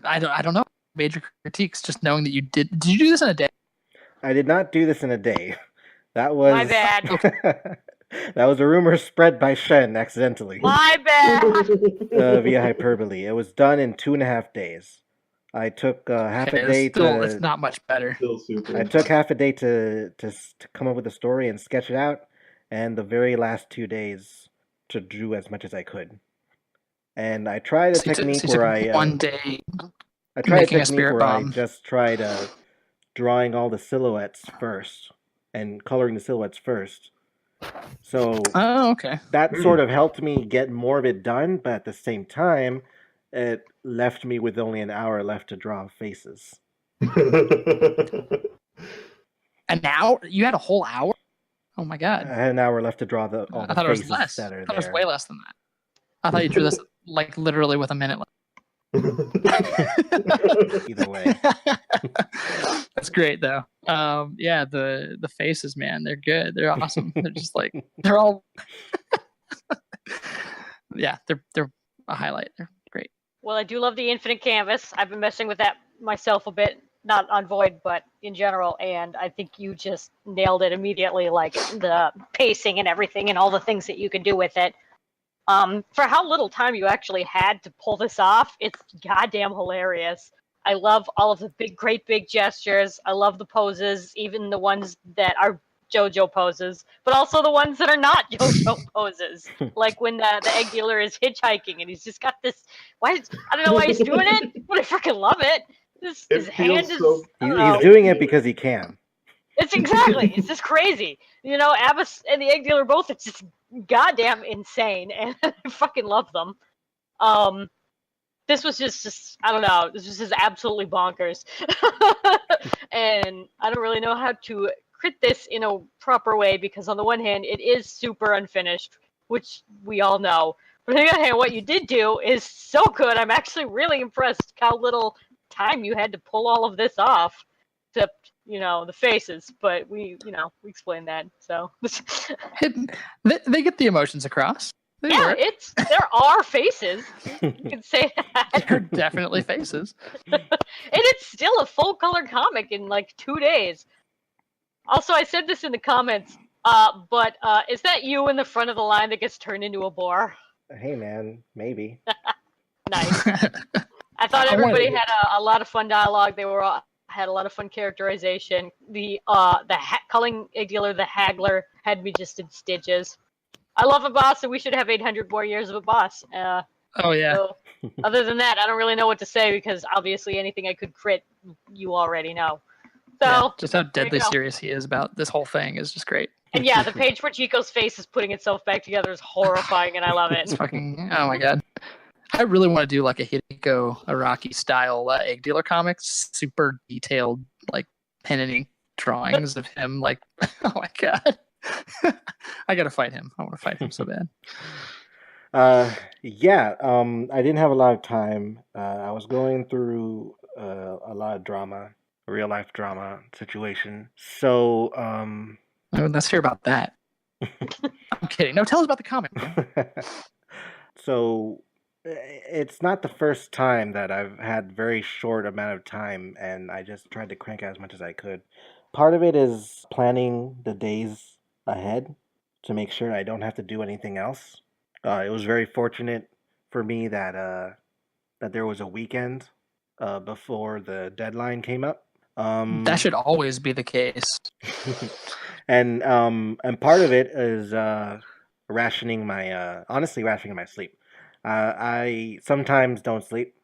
I don't know. Major critiques, just knowing that you did. Did you do this in a day? I did not do this in a day. That was my bad. That was a rumor spread by Shen accidentally. My bad. Via hyperbole. It was done in 2.5 days. I took half a day to... It's not much better. Still super. I took half a day to come up with a story and sketch it out, and the very last 2 days to do as much as I could. And I tried a technique where I... one day I tried a making a technique spirit where bomb. I just tried drawing all the silhouettes first and coloring the silhouettes first. So okay. That sort of helped me get more of it done, but at the same time, it left me with only an hour left to draw faces. An hour? You had a whole hour? Oh my God! I had an hour left to draw all the faces that are there. I thought it was way less than that. I thought you drew this like literally with a minute left. Either way. That's great though. Yeah, the faces, man, they're good. They're awesome. They're just like they're all yeah, they're a highlight. They're great. Well, I do love the infinite canvas. I've been messing with that myself a bit, not on Void, but in general, and I think you just nailed it immediately, like the pacing and everything and all the things that you can do with it. For how little time you actually had to pull this off, it's goddamn hilarious. I love all of the great big gestures. I love the poses, even the ones that are JoJo poses, but also the ones that are not JoJo poses. Like when the egg dealer is hitchhiking and he's just got this. I don't know why he's doing it, but I freaking love it. His hand is. He's doing it because he can. It's just crazy. Abbas and the egg dealer both are just goddamn insane, and I fucking love them. This was just I don't know. This was just absolutely bonkers, and I don't really know how to crit this in a proper way because on the one hand, it is super unfinished, which we all know. But on the other hand, what you did do is so good. I'm actually really impressed how little time you had to pull all of this off. Except, the faces, but we explained that. So they get the emotions across. there are faces. You can say that. They're definitely faces. And it's still a full color comic in like 2 days. Also, I said this in the comments, but is that you in the front of the line that gets turned into a boar? Hey man, maybe. Nice. I thought everybody had a lot of fun dialogue. They had a lot of fun characterization. The culling egg dealer, the haggler, had me just in stitches. I love Abbas, and we should have 800 more years of Abbas. Oh yeah. So, other than that, I don't really know what to say because obviously anything I could crit, you already know. So yeah, just how deadly serious he is about this whole thing is just great. And yeah, the page where Jiko's face is putting itself back together is horrifying, and I love it. It's fucking, oh my god. I really want to do like a Hideko Araki style egg dealer comics, super detailed, like pen and ink drawings of him. Like, oh my god, I gotta fight him. I want to fight him so bad. Yeah. I didn't have a lot of time. I was going through a lot of drama, real life drama situation. So, let's hear about that. I'm kidding. No, tell us about the comic. So, it's not the first time that I've had very short amount of time, and I just tried to crank out as much as I could. Part of it is planning the days ahead to make sure I don't have to do anything else. It was very fortunate for me that there was a weekend before the deadline came up. That should always be the case. And part of it is rationing my sleep. I sometimes don't sleep,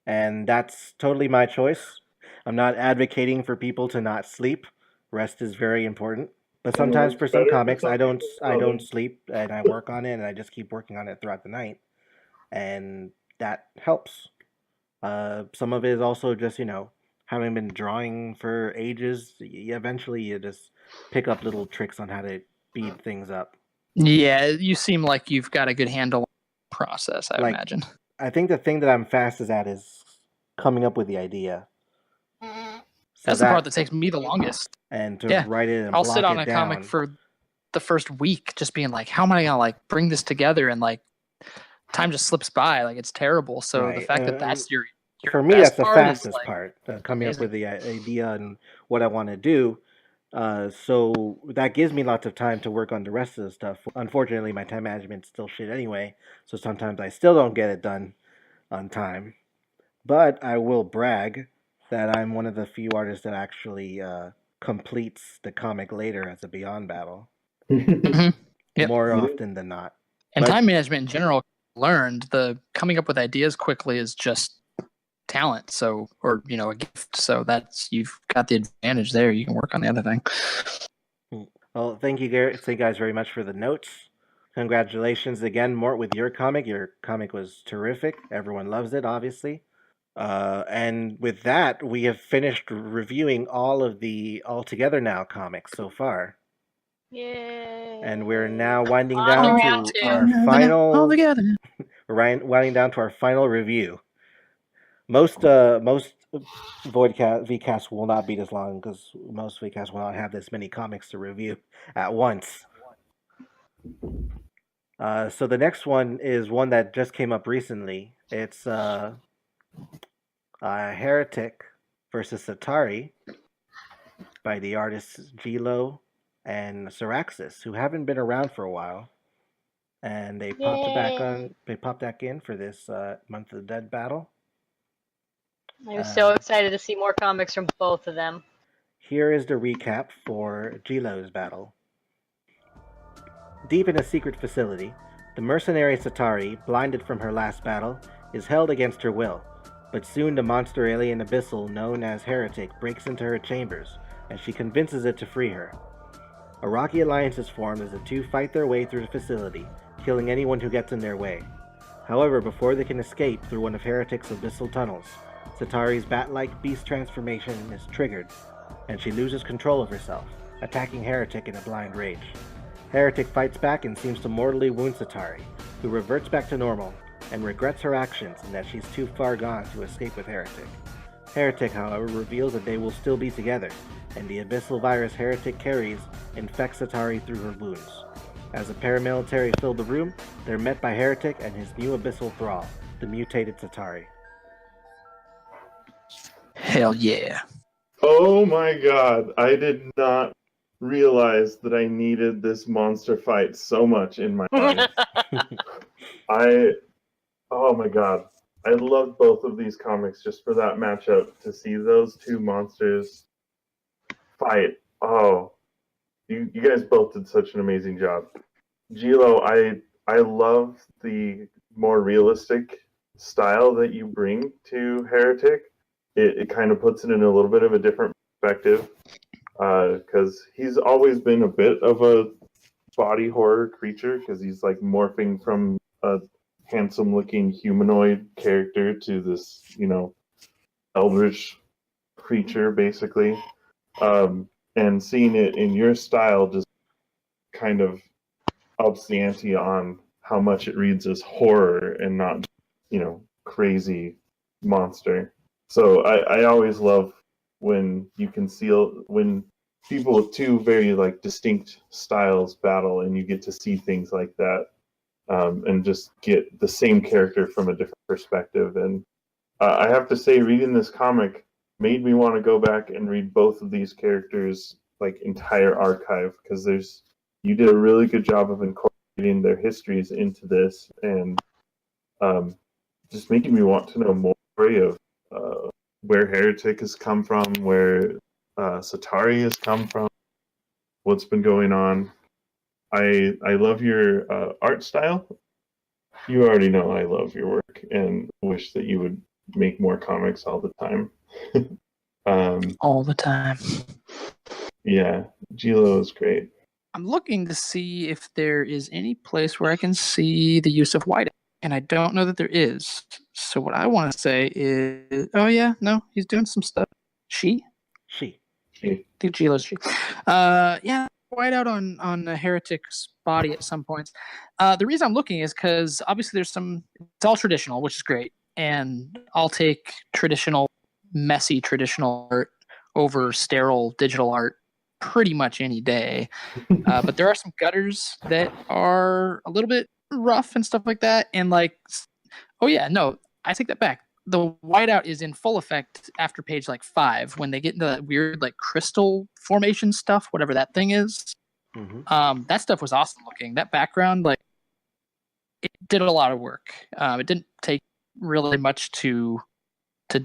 and that's totally my choice. I'm not advocating for people to not sleep. Rest is very important. But sometimes for some comics, I don't sleep, and I work on it, and I just keep working on it throughout the night, and that helps. Some of it is also just, having been drawing for ages, eventually you just pick up little tricks on how to speed things up. Yeah, you seem like you've got a good handle on the process, I imagine. I think the thing that I'm fastest at is coming up with the idea. So that's the part that takes me the longest. And to write it and I'll block sit on it a down. comic for the first week just being like, how am I gonna bring this together, and time just slips by, it's terrible. So the fact that that's your for me, that's the fastest is, part, coming up with the idea and what I want to do. So that gives me lots of time to work on the rest of the stuff. Unfortunately, my time management's still shit anyway, so sometimes I still don't get it done on time. But I will brag that I'm one of the few artists that actually completes the comic later as a Beyond battle. Yep. More often than not. And time management in general, learned the coming up with ideas quickly is just talent, or a gift. So you've got the advantage there. You can work on the other thing. Well, thank you, Garrett. Thank you guys very much for the notes. Congratulations again, Mort, with your comic. Your comic was terrific. Everyone loves it, obviously. And with that, we have finished reviewing all of the All Together Now comics so far. Yay! And we're now winding down to our final. Winding down to our final review. Most VCasts will not be this long because most VCasts will not have this many comics to review at once. So the next one is one that just came up recently. It's Heratik versus Satari by the artists Jiko and Saraxis, who haven't been around for a while, and they popped back in for this Month of the Dead battle. I'm so excited to see more comics from both of them. Here is the recap for Jilo's battle. Deep in a secret facility, the mercenary Satari, blinded from her last battle, is held against her will, but soon the monster alien Abyssal known as Heratik breaks into her chambers, and she convinces it to free her. A rocky alliance is formed as the two fight their way through the facility, killing anyone who gets in their way. However, before they can escape through one of Heratik's abyssal tunnels, Satari's bat-like beast transformation is triggered, and she loses control of herself, attacking Heratik in a blind rage. Heratik fights back and seems to mortally wound Satari, who reverts back to normal, and regrets her actions and that she's too far gone to escape with Heratik. Heratik, however, reveals that they will still be together, and the abyssal virus Heratik carries infects Satari through her wounds. As the paramilitary fill the room, they're met by Heratik and his new abyssal thrall, the mutated Satari. Hell yeah. Oh my god, I did not realize that I needed this monster fight so much in my life. Oh my god. I loved both of these comics just for that matchup. To see those two monsters fight. Oh, you guys both did such an amazing job. Gilo, I love the more realistic style that you bring to Heratik. It kind of puts it in a little bit of a different perspective, because he's always been a bit of a body horror creature, because he's like morphing from a handsome-looking humanoid character to this, eldritch creature, basically. And seeing it in your style just kind of ups the ante on how much it reads as horror and not, crazy monster. So I always love when you can see when people with two very distinct styles battle, and you get to see things like that, and just get the same character from a different perspective. And I have to say, reading this comic made me want to go back and read both of these characters' entire archive, because you did a really good job of incorporating their histories into this, and just making me want to know more of where Heratik has come from, where Satari has come from, what's been going on. I love your art style. You already know I love your work and wish that you would make more comics all the time. All the time. Yeah, Gilo is great. I'm looking to see if there is any place where I can see the use of whiteout, and I don't know that there is. So what I want to say is, oh yeah, no, he's doing some stuff. She? She. I think Gilo's she. Yeah, whiteout on Heretic's body at some points. The reason I'm looking is because obviously it's all traditional, which is great, and I'll take messy traditional art over sterile digital art pretty much any day. But there are some gutters that are a little bit rough and stuff like that. And oh yeah, no, I take that back. The whiteout is in full effect after page 5 when they get into that weird crystal formation stuff, whatever that thing is. Mm-hmm. That stuff was awesome looking. That background, it did a lot of work. It didn't take really much to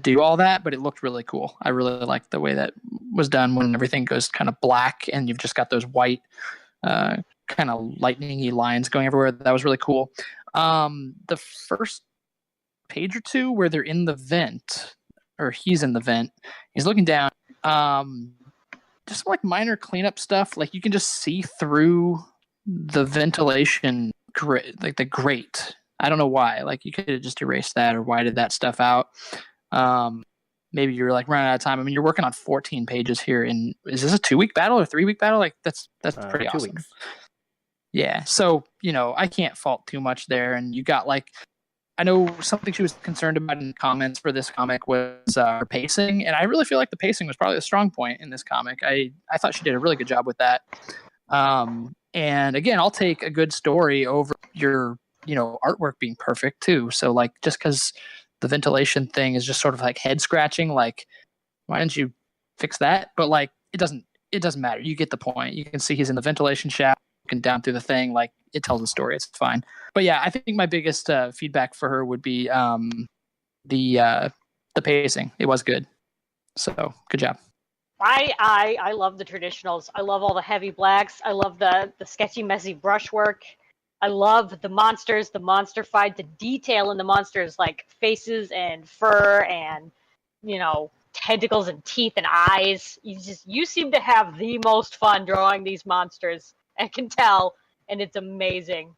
do all that, but it looked really cool. I really liked the way that was done when everything goes kind of black and you've just got those white kind of lightning-y lines going everywhere. That was really cool. The first page or two where they're in the vent, or he's in the vent, he's looking down, just some minor cleanup stuff. You can just see through the ventilation the grate. I don't know why. You could have just erased that or whited that stuff out. Maybe you're running out of time. I mean, you're working on 14 pages here. Is this a 2-week battle or 3-week battle? That's pretty 2 awesome. weeks. Yeah. So, I can't fault too much there. And you got I know something she was concerned about in comments for this comic was her pacing. And I really feel like the pacing was probably a strong point in this comic. I thought she did a really good job with that. And again, I'll take a good story over your, artwork being perfect too. So just because the ventilation thing is just sort of head scratching, why didn't you fix that? But it doesn't matter. You get the point. You can see he's in the ventilation shaft, looking down through the thing. It tells a story. It's fine. But yeah, I think my biggest feedback for her would be the pacing. It was good. So good job. I love the traditionals. I love all the heavy blacks. I love the sketchy, messy brushwork. I love the monsters, the monster fight, the detail in the monsters, faces and fur and, tentacles and teeth and eyes. You seem to have the most fun drawing these monsters. I can tell, and it's amazing.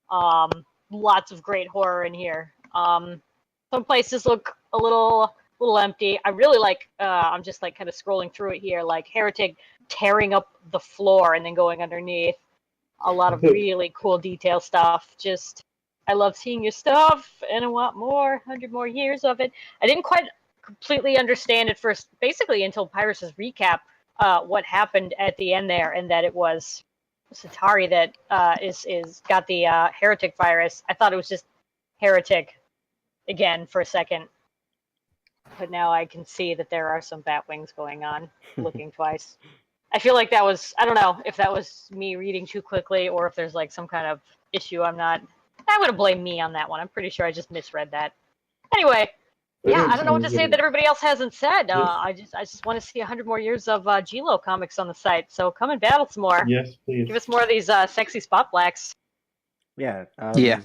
Lots of great horror in here. Some places look a little empty. I really like. I'm just like kind of scrolling through it here, like Heratik tearing up the floor and then going underneath. A lot of really cool detail stuff. Just, I love seeing your stuff, and I want more. 100 more years of it. I didn't quite completely understand at first, basically until Pyrus' recap, what happened at the end there, and that it was Satari that is got the Heratik virus. I thought it was just Heratik again for a second, but now I can see that there are some bat wings going on. Looking twice. I feel like that was, I don't know if that was me reading too quickly or if there's like some kind of issue. I'm going to blame me on that one. I'm pretty sure I just misread that. Anyway, yeah, I don't know what to say that everybody else hasn't said. I just want to see 100 more years of Gilo comics on the site. So come and battle some more. Yes, please. Give us more of these sexy spot blacks. Yeah. Yeah.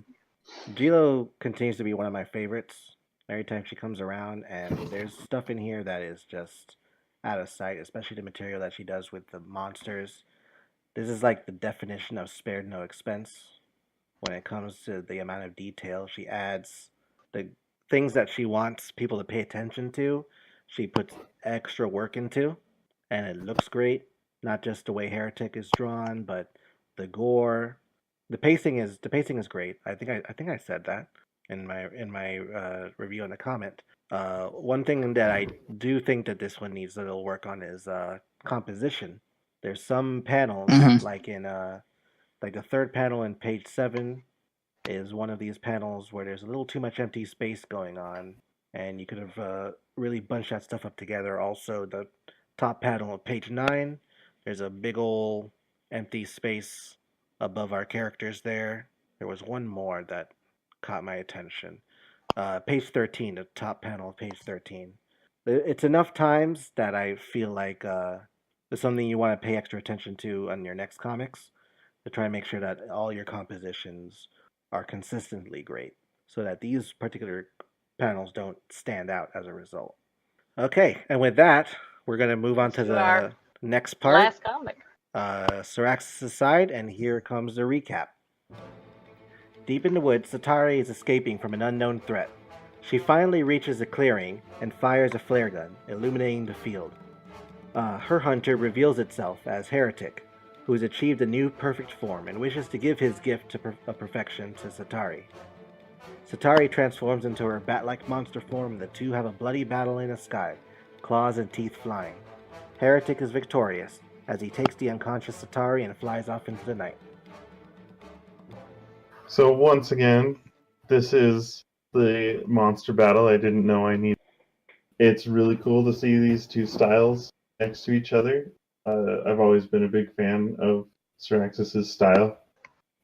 Gilo continues to be one of my favorites. Every time she comes around, and there's stuff in here that is just out of sight, especially the material that she does with the monsters. This is like the definition of spared no expense when it comes to the amount of detail she adds. The things that she wants people to pay attention to, she puts extra work into, and it looks great. Not just the way Heratik is drawn, but the gore. The pacing is great. I think I said that in my review in the comment. One thing that I do think that this one needs a little work on is composition. There's some panels, like in like the third panel in page 7 is one of these panels where there's a little too much empty space going on, and you could have really bunched that stuff up together. Also, the top panel of page 9, there's a big ol' empty space above our characters there. There was one more that caught my attention. Page 13, the top panel of page 13. It's enough times that I feel like it's something you want to pay extra attention to on your next comics, to try and make sure that all your compositions are consistently great, so that these particular panels don't stand out as a result. Okay, and with that, we're going to move on to the next part. Last comic. Syraxis' side, and here comes the recap. Deep in the woods, Satari is escaping from an unknown threat. She finally reaches a clearing and fires a flare gun, illuminating the field. Her hunter reveals itself as Heratik, who has achieved a new perfect form and wishes to give his gift of perfection to Satari. Satari transforms into her bat-like monster form, and the two have a bloody battle in the sky, claws and teeth flying. Heratik is victorious, as he takes the unconscious Satari and flies off into the night. So once again, this is the monster battle I didn't know I needed. It's really cool to see these two styles next to each other. I've always been a big fan of Syraxis' style.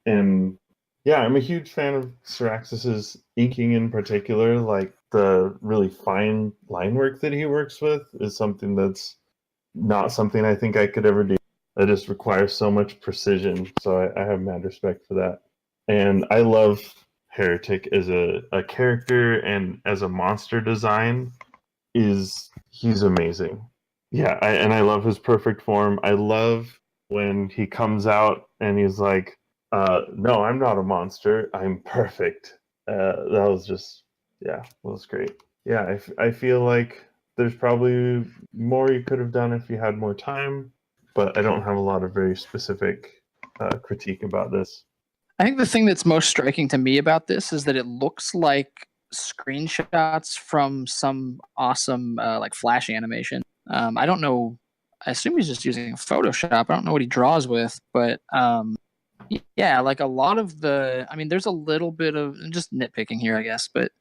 And yeah, I'm a huge fan of Syraxis' inking in particular. Like, the really fine line work that he works with is something that's not something I think I could ever do. It just requires so much precision. So I have mad respect for that. And I love Heratik as a character, and as a monster design, he's amazing. Yeah, I love his perfect form. I love when he comes out and he's like, no, I'm not a monster. I'm perfect. That was just, yeah, that was great. Yeah, I feel like there's probably more you could have done if you had more time, but I don't have a lot of very specific critique about this. I think the thing that's most striking to me about this is that it looks like screenshots from some awesome like Flash animation. I don't know. I assume he's just using Photoshop. I don't know what he draws with, but yeah, like a lot of the. I mean, there's a little bit of just nitpicking here, I guess, but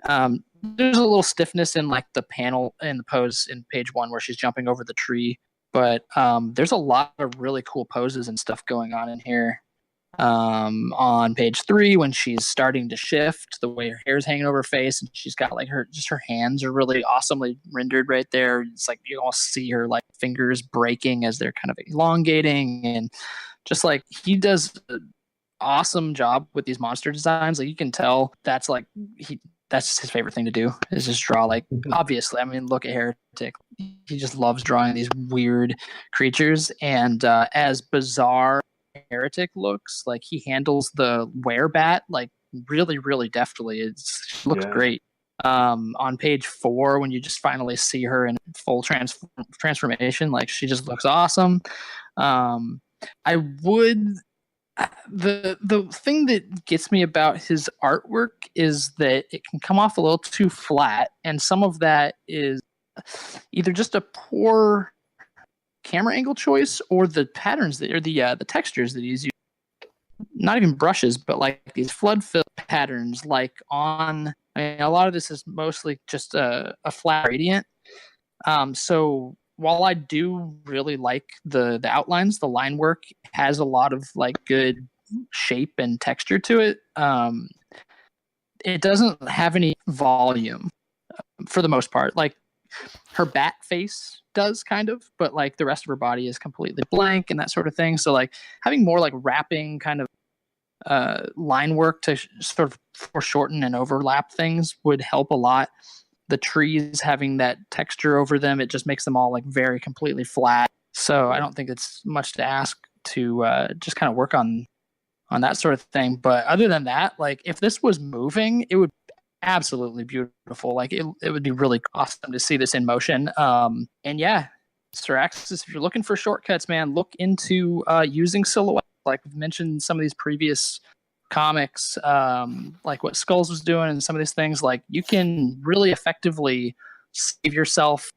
there's a little stiffness in like the panel in the pose in page 1 where she's jumping over the tree. But there's a lot of really cool poses and stuff going on in here. On page 3, when she's starting to shift, the way her hair's hanging over her face, and she's got like her hands are really awesomely rendered right there. It's like you all see her like fingers breaking as they're kind of elongating, and just like he does an awesome job with these monster designs. Like you can tell that's like that's just his favorite thing to do, is just draw, like, obviously, I mean, look at Heretic. He just loves drawing these weird creatures, and as bizarre Heretic looks, like, he handles the werebat, like, really, really deftly. It looks great. On page 4, when you just finally see her in full transformation, like, she just looks awesome. I would... The thing that gets me about his artwork is that it can come off a little too flat, and some of that is either just a poor camera angle choice or the patterns that, or the textures that he's using. Not even brushes, but like these flood fill patterns, like on. I mean, a lot of this is mostly just a flat gradient. So while I do really like the outlines, the line work has a lot of like good shape and texture to it. It doesn't have any volume for the most part. Like her bat face does kind of, but like the rest of her body is completely blank and that sort of thing. So like having more like wrapping kind of line work to sort of foreshorten and overlap things would help a lot. The trees having that texture over them, it just makes them all like very completely flat. So I don't think it's much to ask to just kind of work on that sort of thing. But other than that, like if this was moving, it would be absolutely beautiful. Like it would be really awesome to see this in motion. And yeah, Siraxis, if you're looking for shortcuts, man, look into using silhouette. Like we've mentioned some of these previous comics, like what Skulls was doing and some of these things, like you can really effectively save yourself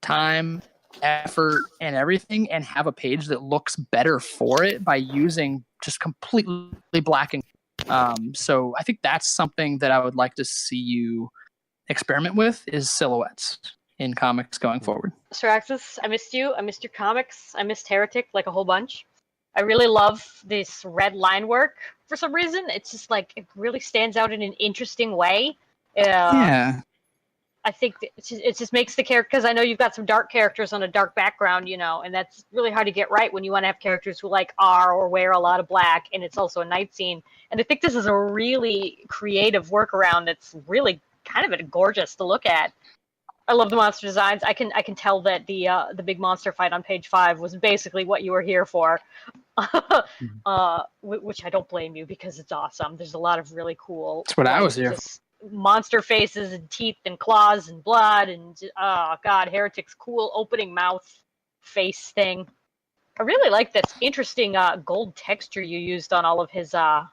time, effort, and everything, and have a page that looks better for it by using just completely black and so I think that's something that I would like to see you experiment with, is silhouettes in comics going forward. Siraxis, I missed you. I missed your comics. I missed Heretic like a whole bunch. I really love this red line work for some reason. It's just like it really stands out in an interesting way. Yeah. I think it just makes the character, because I know you've got some dark characters on a dark background, you know, and that's really hard to get right when you want to have characters who like are or wear a lot of black, and it's also a night scene. And I think this is a really creative workaround that's really kind of gorgeous to look at. I love the monster designs. I can tell that the big monster fight on page 5 was basically what you were here for, which I don't blame you, because it's awesome. There's a lot of really cool. That's what I was here just monster faces and teeth and claws and blood and oh god, Heretic's cool opening mouth face thing. I really like this interesting gold texture you used on all of his I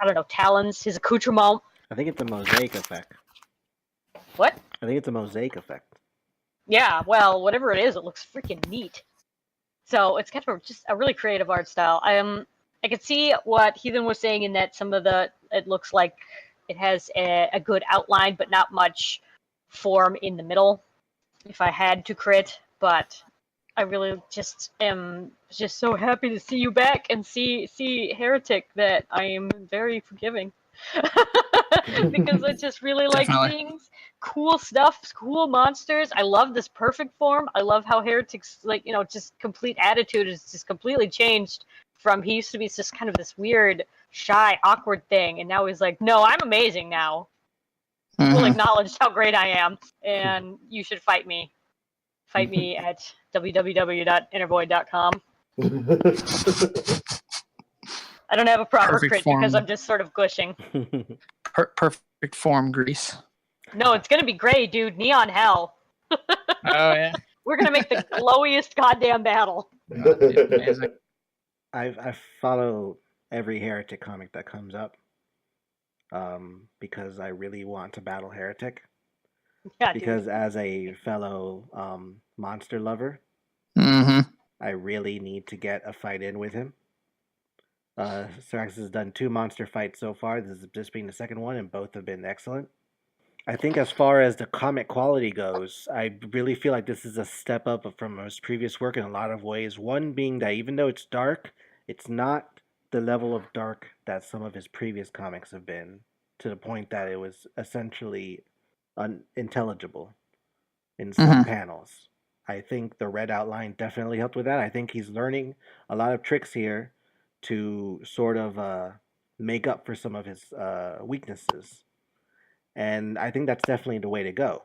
don't know, talons, his accoutrement. I think it's a mosaic effect. What? I think it's a mosaic effect. Yeah, well, whatever it is, it looks freaking neat. So it's kind of just a really creative art style. I could see what Heathen was saying in that some of it looks like it has a good outline, but not much form in the middle, if I had to crit. But I really just am just so happy to see you back and see Heretic that I am very forgiving. Because I just really like seeing cool stuff, cool monsters. I love this perfect form. I love how Heretic's like, you know, just complete attitude is just completely changed from he used to be just kind of this weird, shy, awkward thing, and now he's like, no, I'm amazing now. Mm-hmm. Will acknowledge how great I am, and you should fight me. Fight me at www.enterVOID.com. I don't have a proper crit because I'm just sort of gushing. Perfect form, Grease. No, it's gonna be gray, dude. Neon hell. Oh yeah. We're gonna make the glowiest goddamn battle. Amazing. I follow every Heretic comic that comes up, because I really want to battle Heretic. Yeah, because dude. As a fellow monster lover, I really need to get a fight in with him. Siraxis has done 2 monster fights so far. This is just being the second one, and both have been excellent. I think as far as the comic quality goes, I really feel like this is a step up from his previous work in a lot of ways. One being that even though it's dark, it's not the level of dark that some of his previous comics have been, to the point that it was essentially unintelligible in some panels. I think the red outline definitely helped with that. I think he's learning a lot of tricks here to sort of make up for some of his weaknesses. and I think that's definitely the way to go.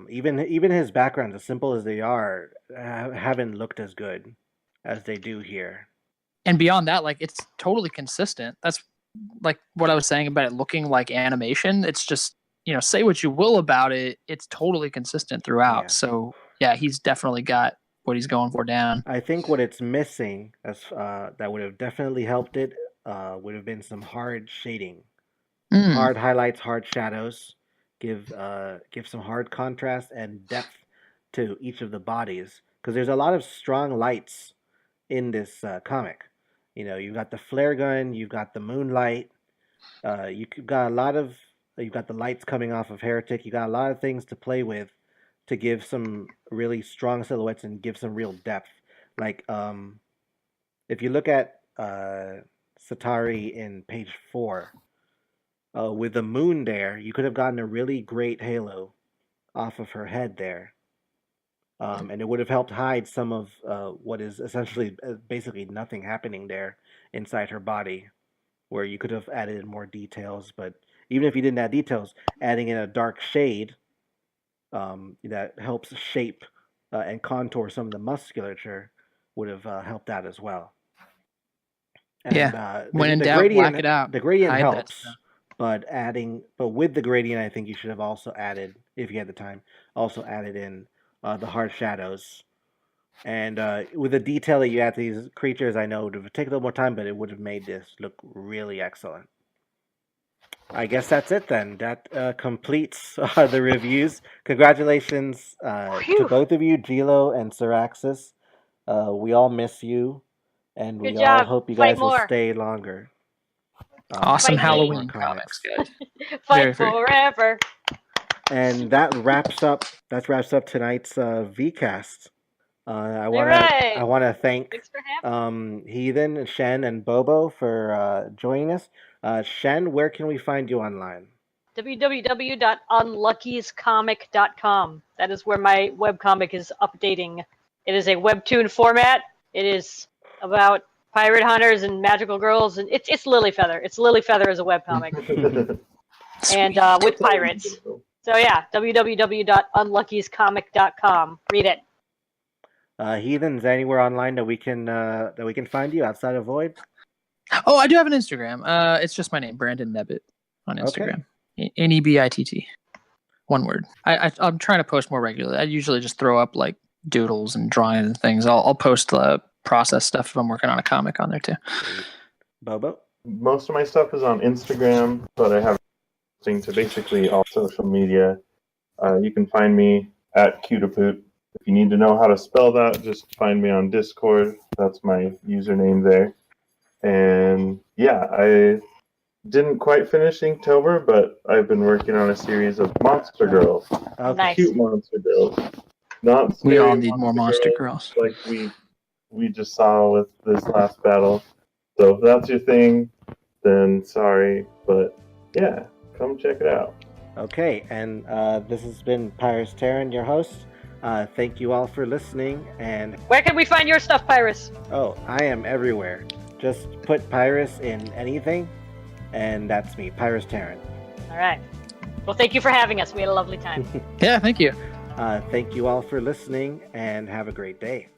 Even his backgrounds, as simple as they are, haven't looked as good as they do here. And beyond that, like, it's totally consistent. That's like what I was saying about it looking like animation. It's just, say what you will about it, it's totally consistent throughout. Yeah. So yeah, he's definitely got what he's going for down. I think what it's missing, that would have definitely helped it, would have been some hard shading, hard highlights, hard shadows. Give some hard contrast and depth to each of the bodies, because there's a lot of strong lights in this comic. You've got the flare gun, you've got the moonlight, you've got the lights coming off of Heratik. You got a lot of things to play with to give some really strong silhouettes and give some real depth. Like if you look at Satari in page 4, with the moon there, you could have gotten a really great halo off of her head there. And it would have helped hide some of what is essentially basically nothing happening there inside her body, where you could have added in more details. But even if you didn't add details, adding in a dark shade that helps shape and contour some of the musculature would have helped out as well. And, when in doubt, black it out. The gradient helps, but with the gradient, I think you should have also added, if you had the time, in the hard shadows. And with the detail that you add to these creatures, I know it would have taken a little more time, but it would have made this look really excellent. I guess that's it then. That completes the reviews. Congratulations to both of you, Gilo and Syraxis. We all miss you, and we all hope you guys will stay longer. Awesome Halloween comics, guys. Fight forever. And that wraps up tonight's VCast. I want to thank Heathen, Shen, and Bobo for joining us. Shen, where can we find you online? www.unluckiescomic.com. That is where my webcomic is updating. It is a webtoon format. It is about pirate hunters and magical girls, and it's Lilyfeather. It's Lilyfeather as a webcomic. And with pirates. So yeah, www.unluckiescomic.com. Read it. Heathen, is there anywhere online that we can find you outside of VOID? Oh, I do have an Instagram. It's just my name, Brandon Nebitt, on Instagram. Okay. Nebitt. One word. I'm trying to post more regularly. I usually just throw up like doodles and drawings and things. I'll post the process stuff if I'm working on a comic on there too. Bobo? Most of my stuff is on Instagram, but I have to basically all social media. You can find me at Cutipoot. If you need to know how to spell that, just find me on Discord. That's my username there. And yeah, I didn't quite finish Inktober, but I've been working on a series of Monster Girls. Nice. Cute Monster Girls. Not we all need more Monster Girls. Like we just saw with this last battle. So if that's your thing, then sorry. But yeah, come check it out. Okay, and this has been Pyrasterran, your host. Thank you all for listening. And where can we find your stuff, Pyrus? Oh, I am everywhere. Just put Pyrus in anything, and that's me, Pyrasterran. All right. Well, thank you for having us. We had a lovely time. Yeah, thank you. Thank you all for listening, and have a great day.